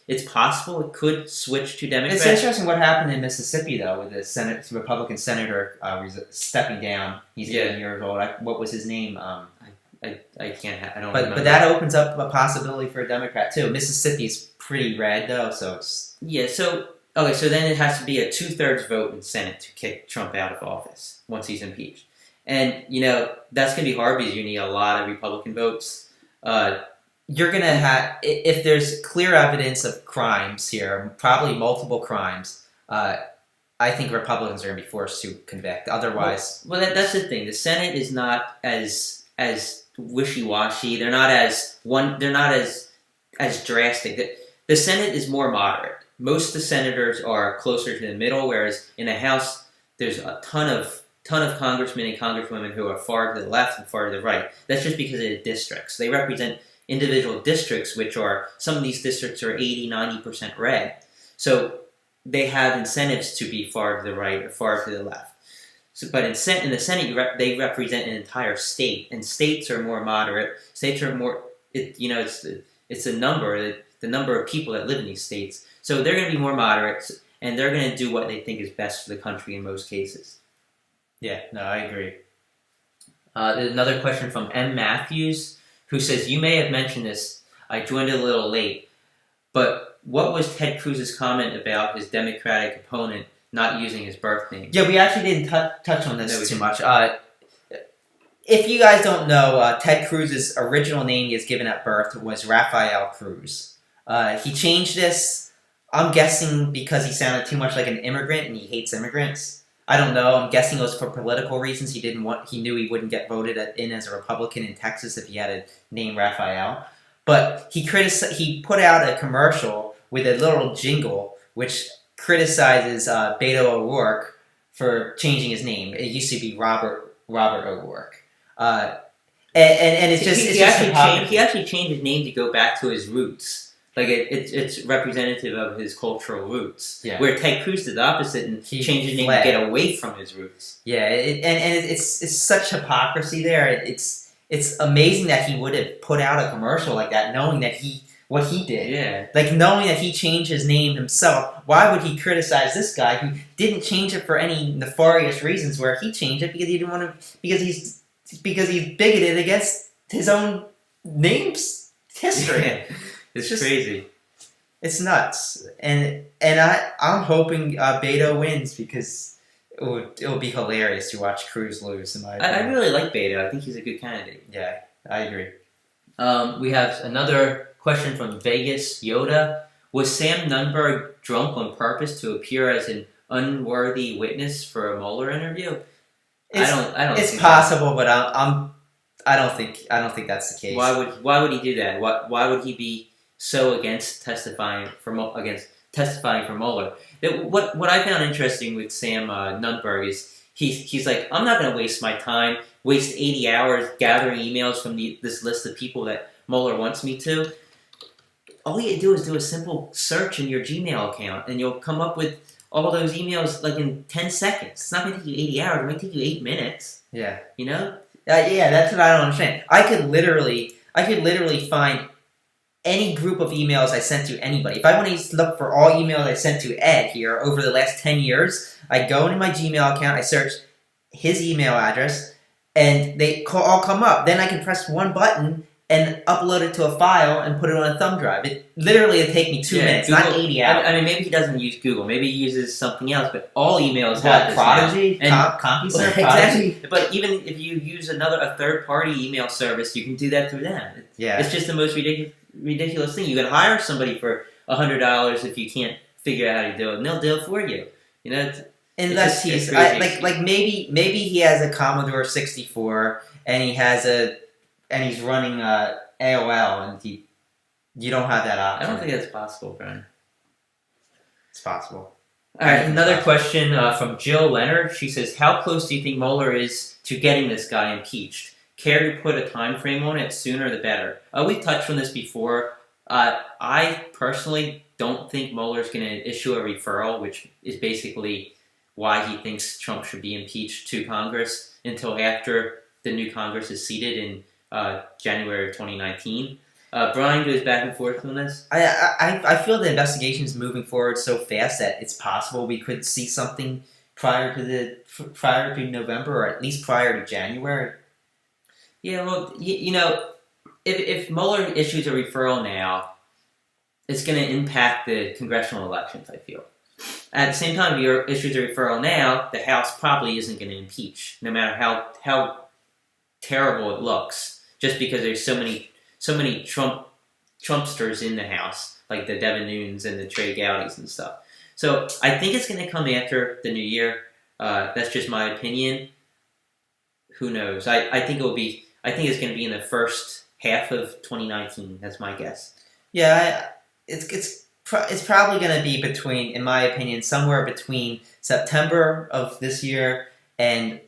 It's possible it could switch to Democrat. It's interesting what happened in Mississippi, though, with the Republican senator stepping down. He's 80 years old. What was his name? I can't. I don't. But that opens up a possibility for a Democrat too. Mississippi's pretty red, though, so it's So then it has to be a 2/3 vote in the Senate to kick Trump out of office once he's impeached, and that's gonna be hard because you need a lot of Republican votes. You're going to have, if there's clear evidence of crimes here, probably multiple crimes, I think Republicans are going to be forced to convict. Otherwise... Well, that's the thing. The Senate is not as wishy-washy. They're not as drastic. The Senate is more moderate. Most of the senators are closer to the middle, whereas in the House, there's a ton of congressmen and congresswomen who are far to the left and far to the right. That's just because of the districts. They represent individual districts, which are, some of these districts are 80-90% red. So they have incentives to be far to the right or far to the left. So, but in the Senate, they represent an entire state, and states are more moderate. States are more, it's a number, the number of people that live in these states. So they're going to be more moderate, and they're going to do what they think is best for the country in most cases. Yeah, no, I agree. There's another question from M. Matthews, who says, you may have mentioned this, I joined a little late, but what was Ted Cruz's comment about his Democratic opponent not using his birth name? Yeah, we actually didn't touch on this too much. If you guys don't know, Ted Cruz's original name he was given at birth was Rafael Cruz. He changed this, I'm guessing because he sounded too much like an immigrant and he hates immigrants. I don't know. I'm guessing it was for political reasons. He knew he wouldn't get voted in as a Republican in Texas if he had a name Rafael. But he put out a commercial with a little jingle which criticizes Beto O'Rourke for changing his name. It used to be Robert O'Rourke. And it's just he actually changed his name to go back to his roots. Like it's representative of his cultural roots. Yeah. Where Ted Cruz did the opposite and he changed his name to get away from his roots. Yeah, it's such hypocrisy there. It's it's amazing that he would have put out a commercial like that, knowing that what he did. Yeah. Like, knowing that he changed his name himself, why would he criticize this guy who didn't change it for any nefarious reasons, where he changed it because he didn't want to, because he's bigoted against his own name's history. Yeah. It's just crazy. It's nuts. And I'm hoping Beto wins, because it will be hilarious to watch Cruz lose, in my opinion. I really like Beto. I think he's a good candidate. Yeah, I agree. We have another question from Vegas Yoda. Was Sam Nunberg drunk on purpose to appear as an unworthy witness for a Mueller interview? I don't. It's possible, but I don't think that's the case. Why would he do that? Why would he be so against testifying for Mueller? What I found interesting with Sam Nunberg is he's like, I'm not going to waste my time, waste 80 hours gathering emails from this list of people that Mueller wants me to. All you do is do a simple search in your Gmail account, and you'll come up with all those emails like in 10 seconds. It's not going to take you 80 hours. It might take you 8 minutes. Yeah. You know? Yeah, that's what I don't understand. I could literally find any group of emails I sent to anybody. If I want to look for all emails I sent to Ed here over the last 10 years, I go into my Gmail account, I search his email address, and they all come up. Then I can press one button and upload it to a file and put it on a thumb drive. It literally would take me 2 minutes, Google, not 80 hours. I mean, maybe he doesn't use Google. Maybe he uses something else, but all emails What, have this Prodigy? now. CompuServe? Exactly. But even if you use a third-party email service, you can do that through them. Yeah. It's just the most ridiculous thing. You can hire somebody for $100 if you can't figure out how to do it, and they'll do it for you. You know, unless he's maybe he has a Commodore 64 and he's running AOL, and you don't have that option. I don't think that's possible, Brian. It's possible. All right, another question from Jill Leonard. She says, "How close do you think Mueller is to getting this guy impeached? Care to put a time frame on it? Sooner the better." We've touched on this before. I personally don't think Mueller's going to issue a referral, which is basically why he thinks Trump should be impeached to Congress until after the new Congress is seated in January of 2019. Brian goes back and forth on this. I feel the investigation is moving forward so fast that it's possible we could see something prior to November, or at least prior to January. Yeah, well, you know, if Mueller issues a referral now, it's going to impact the congressional elections, I feel. At the same time, if he issues a referral now, the House probably isn't going to impeach, no matter how terrible it looks, just because there's so many Trumpsters in the House, like the Devin Nunes and the Trey Gowdies and stuff. So I think it's going to come after the new year. That's just my opinion. Who knows? I think it's going to be in the first half of 2019. That's my guess. Yeah, it's probably going to be between, in my opinion, somewhere between September of this year and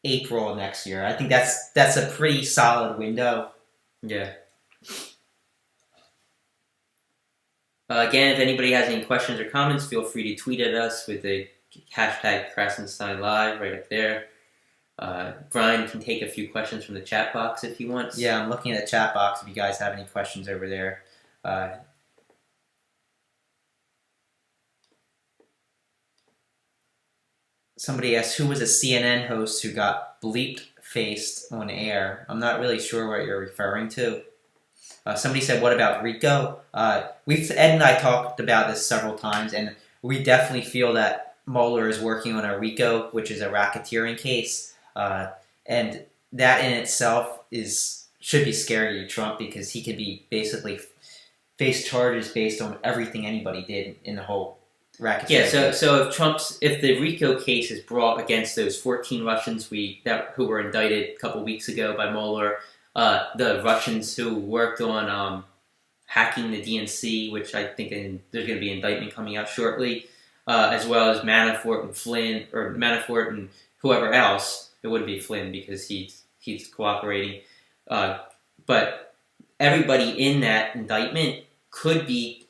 April of next year. I think that's a pretty solid window. Yeah. Again, if anybody has any questions or comments, feel free to tweet at us with the hashtag Krassenstein Live right up there. Brian can take a few questions from the chat box if he wants. Yeah, I'm looking at the chat box if you guys have any questions over there. Somebody asked, who was a CNN host who got bleeped-faced on air? I'm not really sure what you're referring to. Somebody said, what about Rico? Ed and I talked about this several times, and we definitely feel that Mueller is working on a RICO, which is a racketeering case. And that in itself should be scary to Trump, because he could be basically face charges based on everything anybody did in the whole racketeering. Yeah, so if the RICO case is brought against those 14 Russians who were indicted a couple weeks ago by Mueller, the Russians who worked on hacking the DNC, which I think there's going to be an indictment coming out shortly, as well as Manafort and whoever else. It wouldn't be Flynn because he's cooperating. But everybody in that indictment could be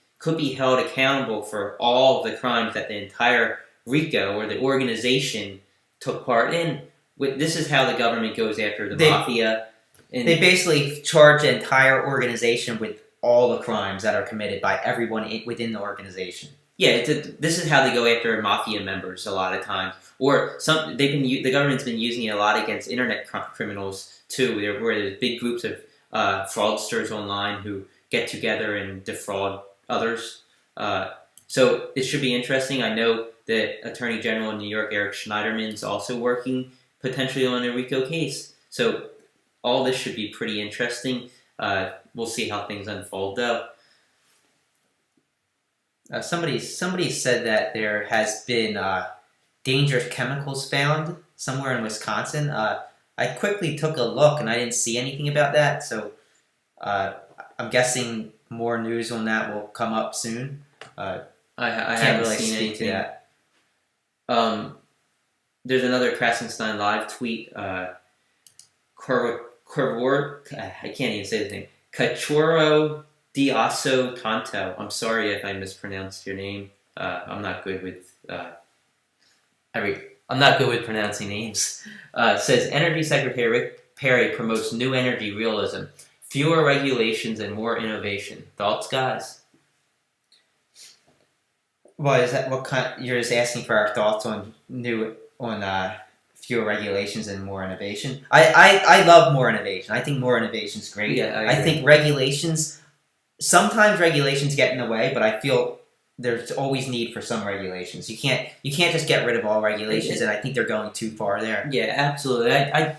held accountable for all of the crimes that the entire RICO or the organization took part in. This is how the government goes after the mafia. They basically charge the entire organization with all the crimes that are committed by everyone within the organization. Yeah, this is how they go after mafia members a lot of times, or the government's been using it a lot against internet criminals too, where there's big groups of fraudsters online who get together and defraud others. So it should be interesting. I know that Attorney General in New York, Eric Schneiderman, is also working potentially on a RICO case. So all this should be pretty interesting. We'll see how things unfold, though. Somebody said that there has been dangerous chemicals found somewhere in Wisconsin. I quickly took a look and I didn't see anything about that. So I'm guessing more news on that will come up soon. I haven't really seen anything. There's another Krassenstein Live tweet. I can't even say his name. Cachorro Diaso Tanto. I'm sorry if I mispronounced your name. I'm not good with pronouncing names. Says Energy Secretary Rick Perry promotes new energy realism, fewer regulations and more innovation. Thoughts, guys? Well, is that what kind? You're just asking for our thoughts on fewer regulations and more innovation. I love more innovation. I think more innovation is great. Yeah, I think sometimes regulations get in the way, but I feel there's always need for some regulations. You can't just get rid of all regulations, and I think they're going too far there. Yeah, absolutely.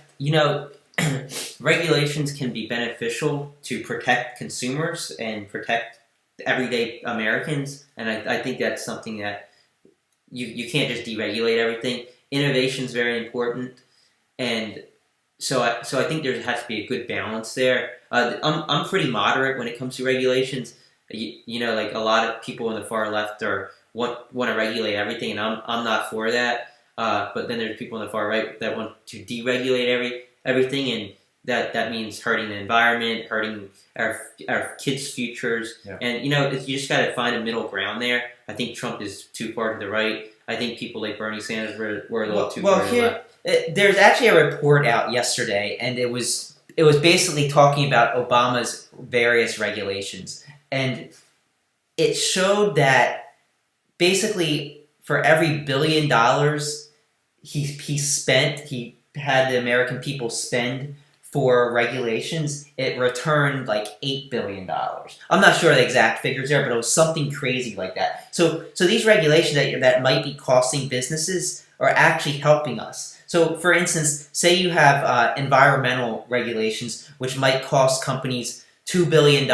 Regulations can be beneficial to protect consumers and protect everyday Americans, and I think that's something that you can't just deregulate everything. Innovation is very important, and so I think there has to be a good balance there. I'm pretty moderate when it comes to regulations. Like a lot of people on the far left want to regulate everything, and I'm not for that. But then there's people on the far right that want to deregulate everything, and that means hurting the environment, hurting our kids' futures. Yeah. And you just got to find a middle ground there. I think Trump is too far to the right. I think people like Bernie Sanders were a little too far to the left. There's actually a report out yesterday, and it was basically talking about Obama's various regulations, and it showed that basically for every $1 billion he had the American people spend for regulations, it returned like $8 billion. I'm not sure the exact figures there, but it was something crazy like that. So these regulations that might be costing businesses are actually helping us. So for instance, say you have environmental regulations which might cost companies $2 billion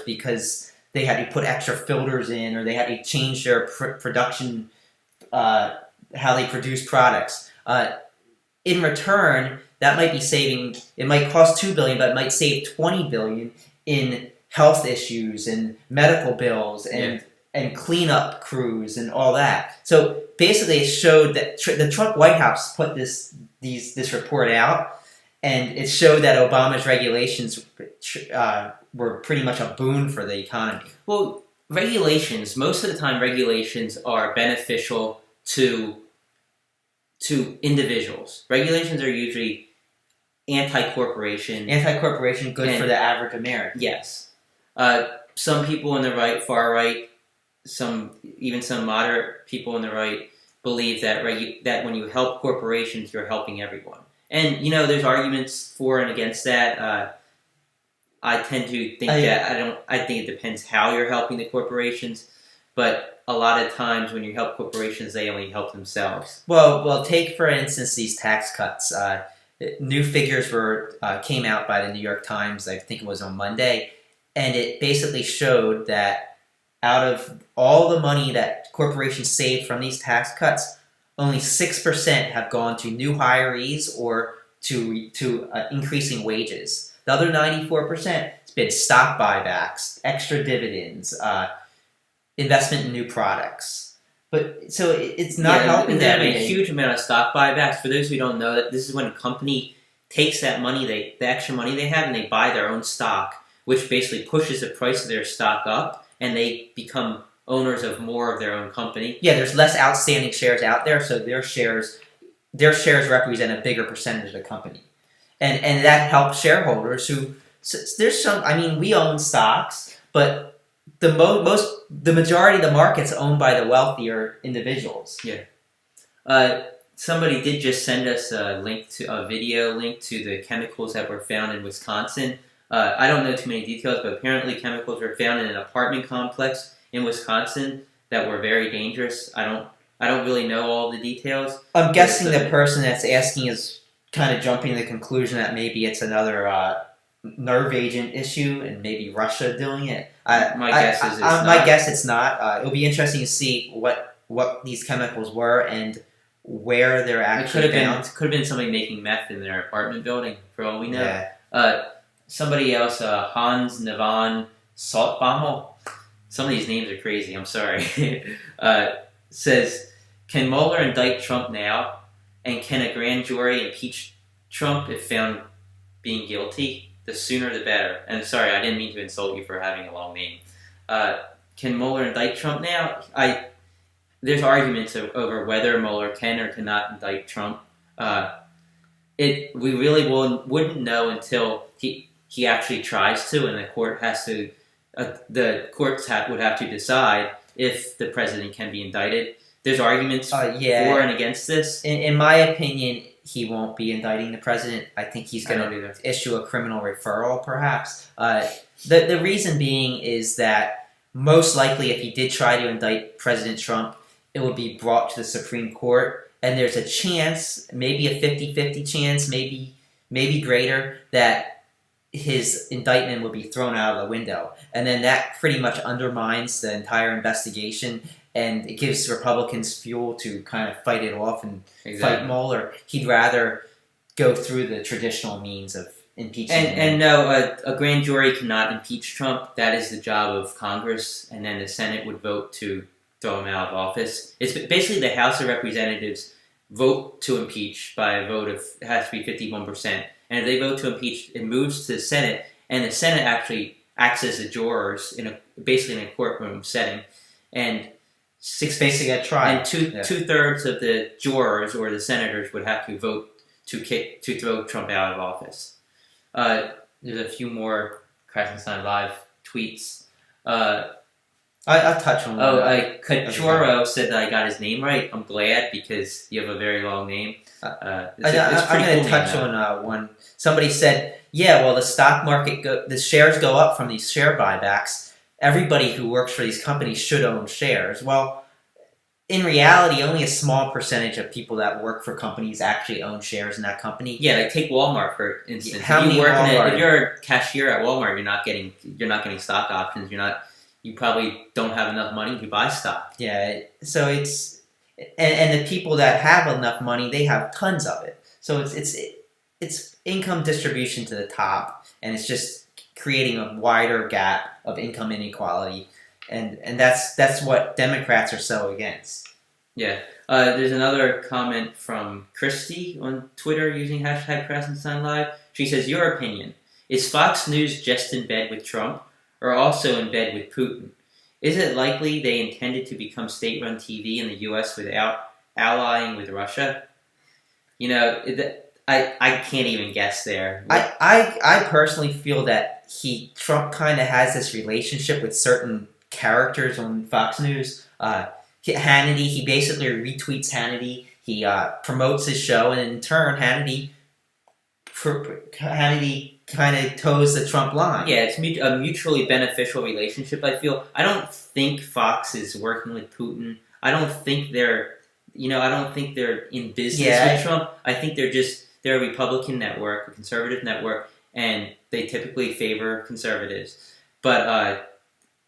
because they had to put extra filters in, or they had to change their production, how they produce products. In return, that might be saving. It might cost $2 billion, but it might save $20 billion in health issues and medical bills and cleanup crews and all that. So basically, it showed that the Trump White House put this report out, and it showed that Obama's regulations were pretty much a boon for the economy. Well, most of the time, regulations are beneficial to individuals. Regulations are usually anti-corporation. Anti-corporation, good for the average American. Yes. Some people on the right, far right, even some moderate people on the right believe that that when you help corporations, you're helping everyone. And, there's arguments for and against that. I tend to think I think it depends how you're helping the corporations, but a lot of times when you help corporations, they only help themselves. Well, take for instance these tax cuts. New figures came out by the New York Times, I think it was on Monday, and it basically showed that out of all the money that corporations saved from these tax cuts, only 6% have gone to new hirees or to increasing wages. The other 94% has been stock buybacks, extra dividends, investment in new products. But so it's not helping them. A huge amount of stock buybacks. For those who don't know, that this is when a company takes that money, the extra money they have, and they buy their own stock, which basically pushes the price of their stock up, and they become owners of more of their own company. Yeah, there's less outstanding shares out there, so their shares represent a bigger percentage of the company. and that helps shareholders who. So there's some. I mean, we own stocks, but the majority of the market's owned by the wealthier individuals. Yeah. Somebody did just send us a video link to the chemicals that were found in Wisconsin. I don't know too many details, but apparently chemicals were found in an apartment complex in Wisconsin that were very dangerous. I don't really know all the details. I'm guessing the person that's asking is kind of jumping to the conclusion that maybe it's another nerve agent issue and maybe Russia doing it. My guess is it's not. My guess it's not. It'll be interesting to see what these chemicals were and where they're actually found. Could have been somebody making meth in their apartment building, for all we know. Yeah. Somebody else, Hans Navan Saltbaumel, some of these names are crazy, I'm sorry, says, can Mueller indict Trump now? And can a grand jury impeach Trump if found being guilty? The sooner the better. And sorry, I didn't mean to insult you for having a long name. Can Mueller indict Trump now? There's arguments over whether Mueller can or cannot indict Trump. We really wouldn't know until he actually tries to, and the court has to. The courts would have to decide if the president can be indicted. There's arguments for and against this. In my opinion, he won't be indicting the president. I think he's going to issue a criminal referral, perhaps. The reason being is that most likely, if he did try to indict President Trump, it would be brought to the Supreme Court, and there's a chance, maybe a 50-50 chance, maybe greater, that his indictment would be thrown out of the window. And then that pretty much undermines the entire investigation, and it gives Republicans fuel to kind of fight it off and fight Mueller. He'd rather go through the traditional means of impeachment. And no, a grand jury cannot impeach Trump. That is the job of Congress, and then the Senate would vote to throw him out of office. It's basically the House of Representatives vote to impeach by a vote of, it has to be 51%. And if they vote to impeach, it moves to the Senate, and the Senate actually acts as the jurors basically in a courtroom setting. And basically a trial. And two-thirds of the jurors or the senators would have to vote to throw Trump out of office. There's a few more Krassenstein Live tweets. I'll touch on one. Kachoro said that I got his name right. I'm glad, because you have a very long name. I'm going to touch on one. Somebody said, yeah, well, the stock market, the shares go up from these share buybacks. Everybody who works for these companies should own shares. Well, in reality, only a small percentage of people that work for companies actually own shares in that company. Yeah, like take Walmart for instance. If you're a cashier at Walmart, you're not getting stock options. You probably don't have enough money to buy stock. Yeah, so it's and the people that have enough money, they have tons of it. So it's income distribution to the top, and it's just creating a wider gap of income inequality, and that's what Democrats are so against. Yeah. There's another comment from Christy on Twitter using #KrassensteinLive. She says, your opinion, is Fox News just in bed with Trump, or also in bed with Putin? Is it likely they intended to become state-run TV in the U.S. without allying with Russia? I can't even guess there. I personally feel that Trump kind of has this relationship with certain characters on Fox News. Hannity, he basically retweets Hannity. He promotes his show, and in turn, Hannity kind of toes the Trump line. Yeah, it's a mutually beneficial relationship, I feel. I don't think Fox is working with Putin. I don't think they're in business with Trump. I think they're a Republican network, a conservative network, and they typically favor conservatives. But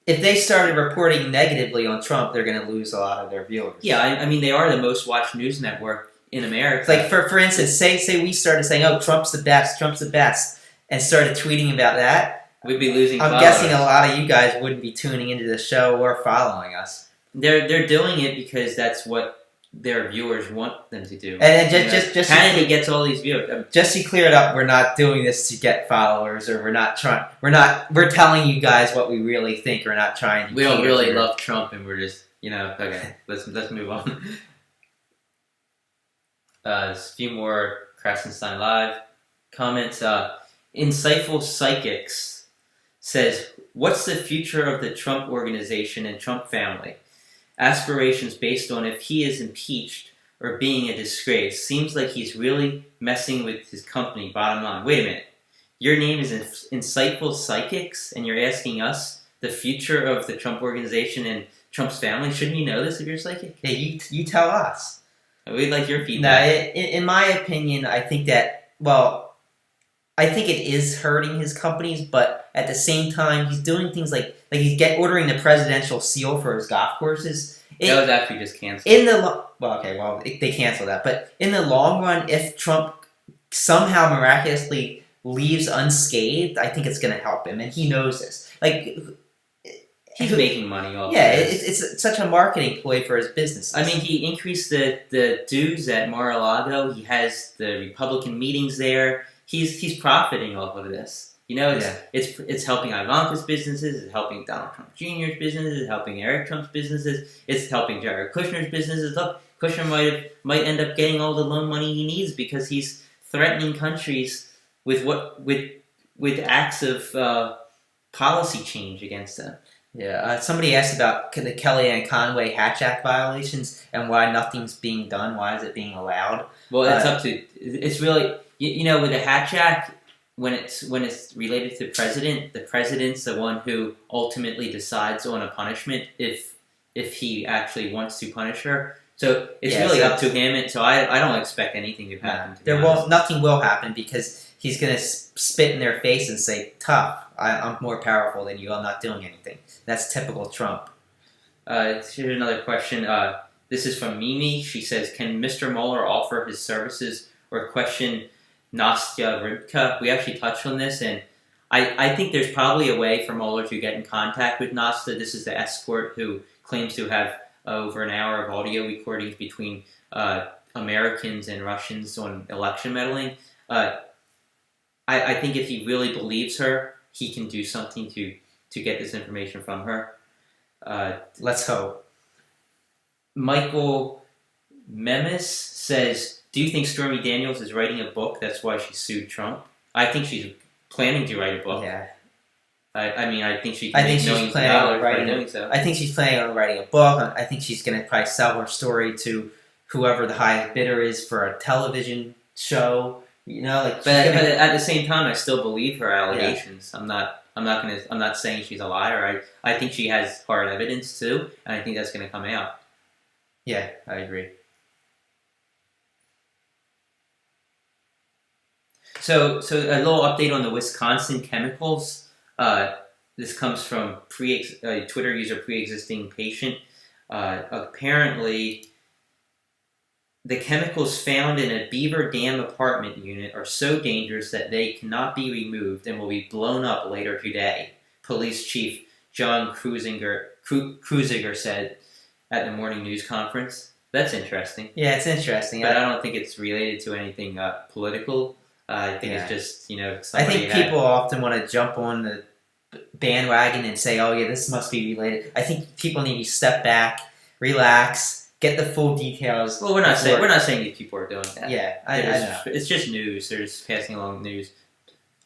if they started reporting negatively on Trump, they're going to lose a lot of their viewers. Yeah, I mean, they are the most watched news network in America. Like, for instance, say we started saying, oh, Trump's the best, and started tweeting about that, we'd be losing I'm followers. Guessing a lot of you guys wouldn't be tuning into the show or following us. They're doing it because that's what their viewers want them to do. And just Hannity gets all these viewers. Just to clear it up, we're not doing this to get followers, or we're telling you guys what we really think. We're not trying to. We don't really love Trump, and we're just, okay, let's move on. There's a few more Krassenstein Live. comments, Insightful Psychics says, what's the future of the Trump organization and Trump family? Aspirations based on if he is impeached or being a disgrace. Seems like he's really messing with his company, bottom line. Wait a minute. Your name is Insightful Psychics, and you're asking us the future of the Trump organization and Trump's family? Shouldn't you know this if you're psychic? Yeah, you tell us. We'd like your feedback. No, in my opinion, I think that, well, I think it is hurting his companies, but at the same time, he's doing things like he's ordering the presidential seal for his golf courses. That was actually just canceled. They canceled that. But in the long run, if Trump somehow miraculously leaves unscathed, I think it's going to help him, and he knows this. He's making money off. Yeah, it's such a marketing ploy for his business. I mean, he increased the dues at Mar-a-Lago. He has the Republican meetings there. He's profiting off of this. It's helping Ivanka's businesses. It's helping Donald Trump Jr.'s businesses. It's helping Eric Trump's businesses. It's helping Jared Kushner's businesses. Look, Kushner might end up getting all the loan money he needs because he's threatening countries with acts of policy change against them. Yeah, somebody asked about the Kellyanne Conway Hatch Act violations and why nothing's being done. Why is it being allowed? Well, it's really with the Hatch Act, when it's related to the president's the one who ultimately decides on a punishment if he actually wants to punish her. So it's really up to him, and so I don't expect anything to happen. Nothing will happen because he's going to spit in their face and say, "Tough, I'm more powerful than you. I'm not doing anything." That's typical Trump. Here's another question. This is from Mimi. She says, "Can Mr. Mueller offer his services or question Nastya Rybka?" We actually touched on this, and I think there's probably a way for Mueller to get in contact with Nastya. This is the escort who claims to have over an hour of audio recordings between Americans and Russians on election meddling. I think if he really believes her, he can do something to get this information from her. Let's hope. Michael Memis says, do you think Stormy Daniels is writing a book? That's why she sued Trump. I think she's planning to write a book. Yeah. I think she can make millions of dollars by doing so. I think she's planning on writing a book. I think she's going to probably sell her story to whoever the highest bidder is for a television show. But at the same time, I still believe her allegations. Yeah. I'm not saying she's a liar. I think she has hard evidence too, and I think that's going to come out. Yeah, I agree. So a little update on the Wisconsin chemicals. This comes from Twitter user pre-existing patient. Apparently, the chemicals found in a Beaver Dam apartment unit are so dangerous that they cannot be removed and will be blown up later today, Police Chief John Kruziger said at the morning news conference. That's interesting. Yeah, it's interesting. But I don't think it's related to anything political. I think it's just, I think people often want to jump on the bandwagon and say, oh, yeah, this must be related. I think people need to step back, relax, get the full details. Well, we're not saying these people are doing that. Yeah, I know. It's just news. They're just passing along news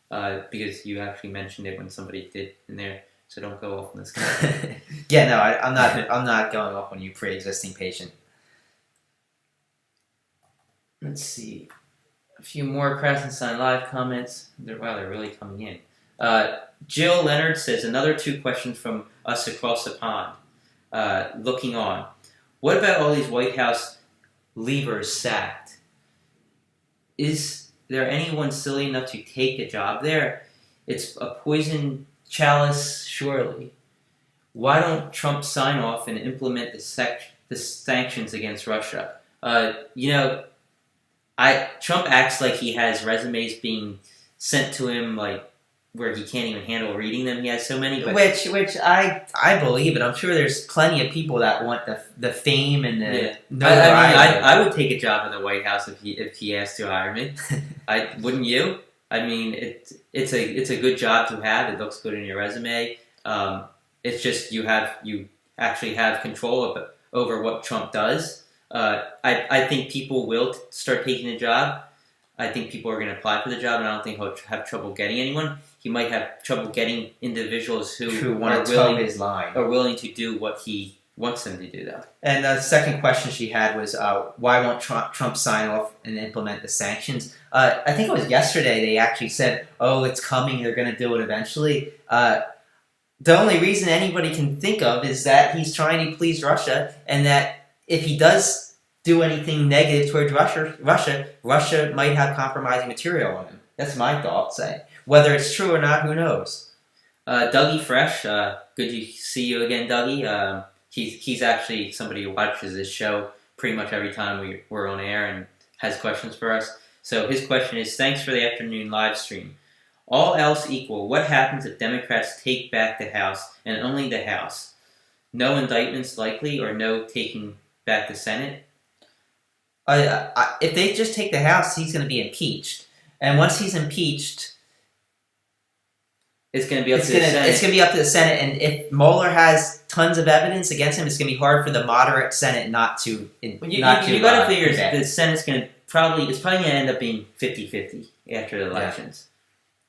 because you actually mentioned it when somebody did in there. So don't go off on this guy. Yeah, no, I'm not going off on you, pre-existing patient. Let's see. A few more Krassenstein Live comments. They're really coming in. Jill Leonard says, another 2 questions from us across the pond. Looking on. What about all these White House leavers sacked? Is there anyone silly enough to take a job there? It's a poison chalice, surely. Why don't Trump sign off and implement the sanctions against Russia? Trump acts like he has resumes being sent to him where he can't even handle reading them. He has so many. But which I believe it. I'm sure there's plenty of people that want the fame and the notoriety. I would take a job in the White House if he asked to hire me. Wouldn't you? I mean, it's a good job to have. It looks good in your resume. It's just you actually have control over what Trump does. I think people will start taking the job. I think people are going to apply for the job, and I don't think he'll have trouble getting anyone. He might have trouble getting individuals who want to toe his line. Are willing to do what he wants them to do, though. And the second question she had was, why won't Trump sign off and implement the sanctions? I think it was yesterday they actually said, oh, it's coming, they're going to do it eventually. The only reason anybody can think of is that he's trying to please Russia, and that if he does do anything negative towards Russia might have compromising material on him. That's my thought, whether it's true or not, who knows? Dougie Fresh, good to see you again, Dougie. He's actually somebody who watches this show pretty much every time we're on air and has questions for us. So his question is, thanks for the afternoon live stream. All else equal, what happens if Democrats take back the House and only the House? No indictments likely, or no taking back the Senate? If they just take the House, he's going to be impeached. And once he's impeached, it's going to be up to the Senate. It's going to be up to the Senate. And if Mueller has tons of evidence against him, it's going to be hard for the moderate Senate not to. You got to figure the Senate's going to it's probably going to end up being 50-50 after the elections.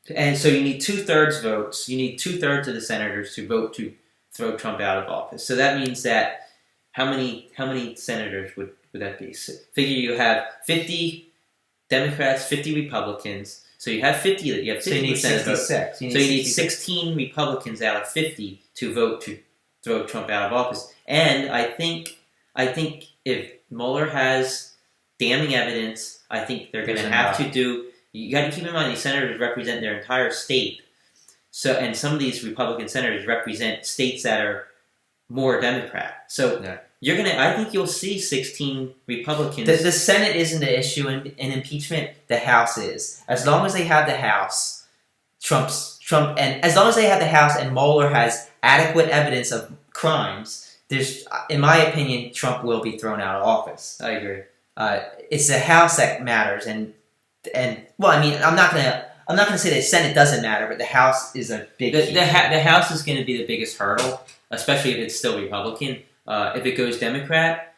Yeah. And so you need 2/3 votes. You need 2/3 of the senators to vote to throw Trump out of office. So that means that how many senators would that be? So figure you have 50 Democrats, 50 Republicans. So you have 50. You have 50 so you need 66. So you need 16 Republicans out of 50 to vote to throw Trump out of office. And I think if Mueller has damning evidence, I think they're going to have to do. You got to keep in mind these senators represent their entire state. So, and some of these Republican senators represent states that are more Democrat. So I think you'll see 16 Republicans. The Senate isn't the issue in impeachment. The House is. As long as they have the House, and as long as they have the House and Mueller has adequate evidence of crimes, in my opinion, Trump will be thrown out of office. I agree. It's the House that matters, and well, I mean, I'm not gonna say the Senate doesn't matter, but the House is a big. The House is going to be the biggest hurdle, especially if it's still Republican. If it goes Democrat,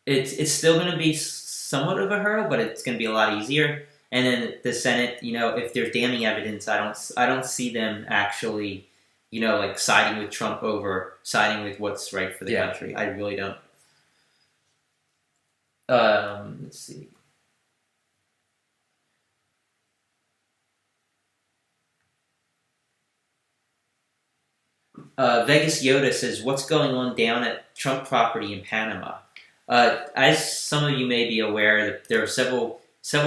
it's still going to be somewhat of a hurdle, but it's going to be a lot easier. And then the Senate, if there's damning evidence, I don't see them actually, like siding with Trump over siding with what's right for the country. I really don't. Let's see. Vegas Yoda says, what's going on down at Trump property in Panama? As some of you may be aware, there are several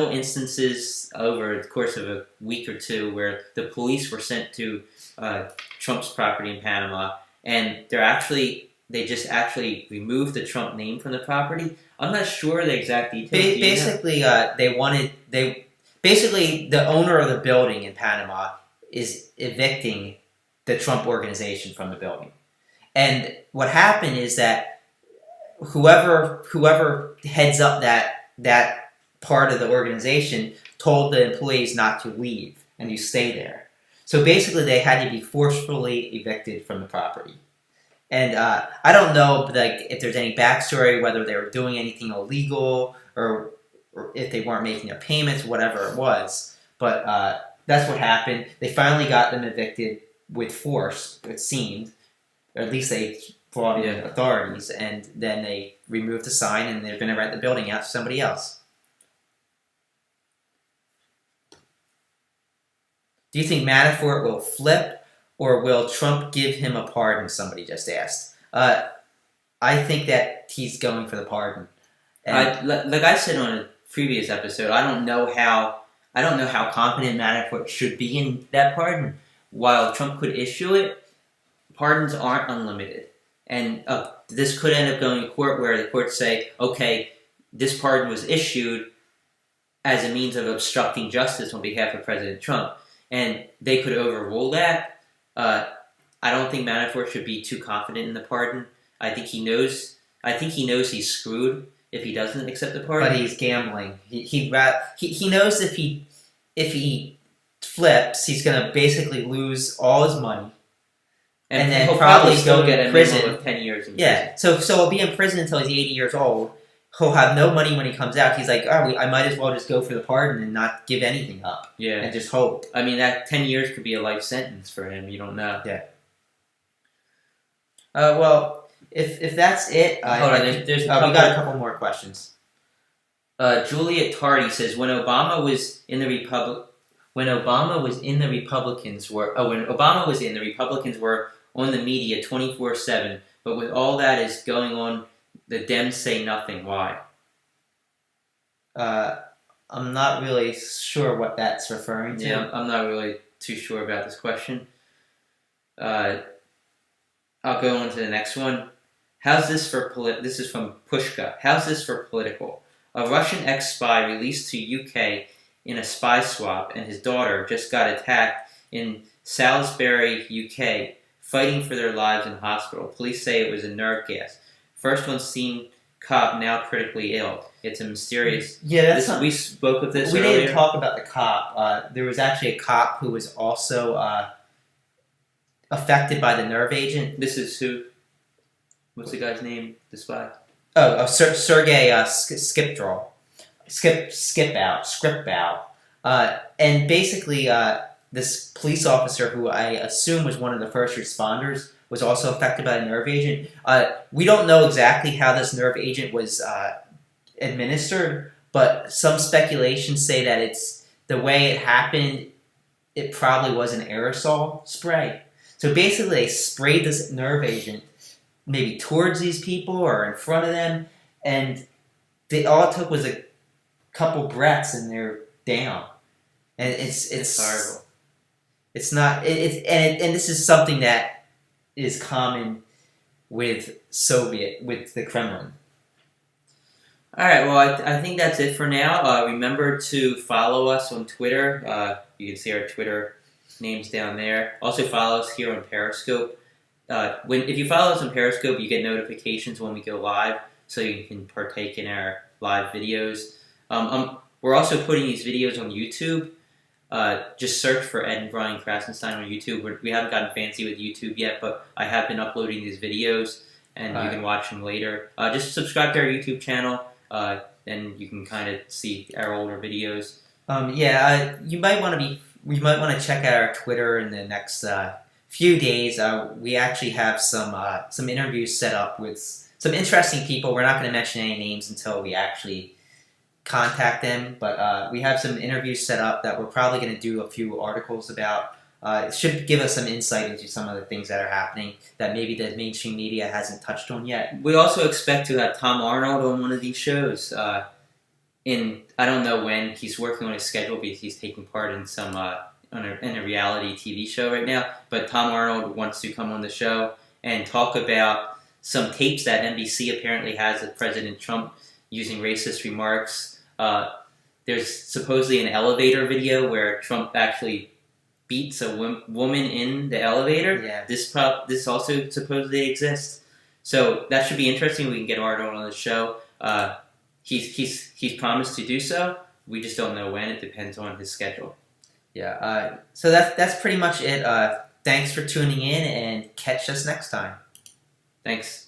instances over the course of a week or two where the police were sent to Trump's property in Panama, and they just actually removed the Trump name from the property. I'm not sure the exact details. Basically, the owner of the building in Panama is evicting the Trump organization from the building. And what happened is that whoever heads up that part of the organization told the employees not to leave and to stay there. So basically they had to be forcefully evicted from the property. And I don't know if there's any backstory, whether they were doing anything illegal or if they weren't making their payments, whatever it was. But that's what happened. They finally got them evicted with force, it seemed. Or at least they brought in authorities, and then they removed the sign, and they're going to rent the building out to somebody else. Do you think Manafort will flip, or will Trump give him a pardon? Somebody just asked. I think that he's going for the pardon. Like I said on a previous episode, I don't know how confident Manafort should be in that pardon. While Trump could issue it, pardons aren't unlimited. And this could end up going to court where the courts say, okay, this pardon was issued as a means of obstructing justice on behalf of President Trump. And they could overrule that. I don't think Manafort should be too confident in the pardon. I think he knows he's screwed if he doesn't accept the pardon. But he's gambling. He knows if he flips, he's going to basically lose all his money, and then he'll probably still go get to a prison. minimum of 10 years in prison. So he'll be in prison until he's 80 years old. he'll have no money when he comes out. He's like, oh, I might as well just go for the pardon and not give anything up. Yeah. And just hope. I mean, that 10 years could be a life sentence for him. You don't know. Yeah. Well, if that's it, hold on. we got a couple more questions. Juliet Tardy says when Obama was in the Republicans were on the media 24/7, but with all that is going on, the Dems say nothing. Why? I'm not really sure what that's referring to. Yeah, I'm not really too sure about this question. I'll go on to the next one. How's this for This is from Pushka. How's this for political? A Russian ex-spy released to UK in a spy swap, and his daughter just got attacked in Salisbury, UK, fighting for their lives in hospital. Police say it was a nerve gas. First one seen cop now critically ill. It's a mysterious... Yeah, we spoke of this We earlier. didn't talk about the cop. There was actually a cop who was also affected by the nerve agent. This is who? What's the guy's name? The spy? Sergei Skripal. Skripal. And basically, this police officer, who I assume was one of the first responders, was also affected by a nerve agent. We don't know exactly how this nerve agent was administered, but some speculations say that it's the way it happened. It probably was an aerosol spray. So basically, they sprayed this nerve agent maybe towards these people or in front of them, and all it took was a couple breaths, and they're down. And it's horrible. It's not. And this is something that is common with the Kremlin. All right. Well, I think that's it for now. Remember to follow us on Twitter. You can see our Twitter names down there. Also follow us here on Periscope. If you follow us on Periscope, you get notifications when we go live, so you can partake in our live videos. We're also putting these videos on YouTube. Just search for Ed and Brian Krassenstein on YouTube. We haven't gotten fancy with YouTube yet, but I have been uploading these videos, and you can watch them later. Just subscribe to our YouTube channel, and you can kind of see our older videos. You might want to check out our Twitter in the next few days. We actually have some interviews set up with some interesting people. We're not going to mention any names until we actually contact them, but we have some interviews set up that we're probably going to do a few articles about. It should give us some insight into some of the things that are happening that maybe the mainstream media hasn't touched on yet. We also expect to have Tom Arnold on one of these shows. I don't know when. He's working on his schedule because he's taking part in some in a reality TV show right now. But Tom Arnold wants to come on the show and talk about some tapes that NBC apparently has of President Trump using racist remarks. There's supposedly an elevator video where Trump actually beats a woman in the elevator. Yeah. This also supposedly exists. So that should be interesting. We can get Arnold on the show. He's promised to do so. We just don't know when. It depends on his schedule. Yeah. So that's pretty much it. Thanks for tuning in, and catch us next time. Thanks.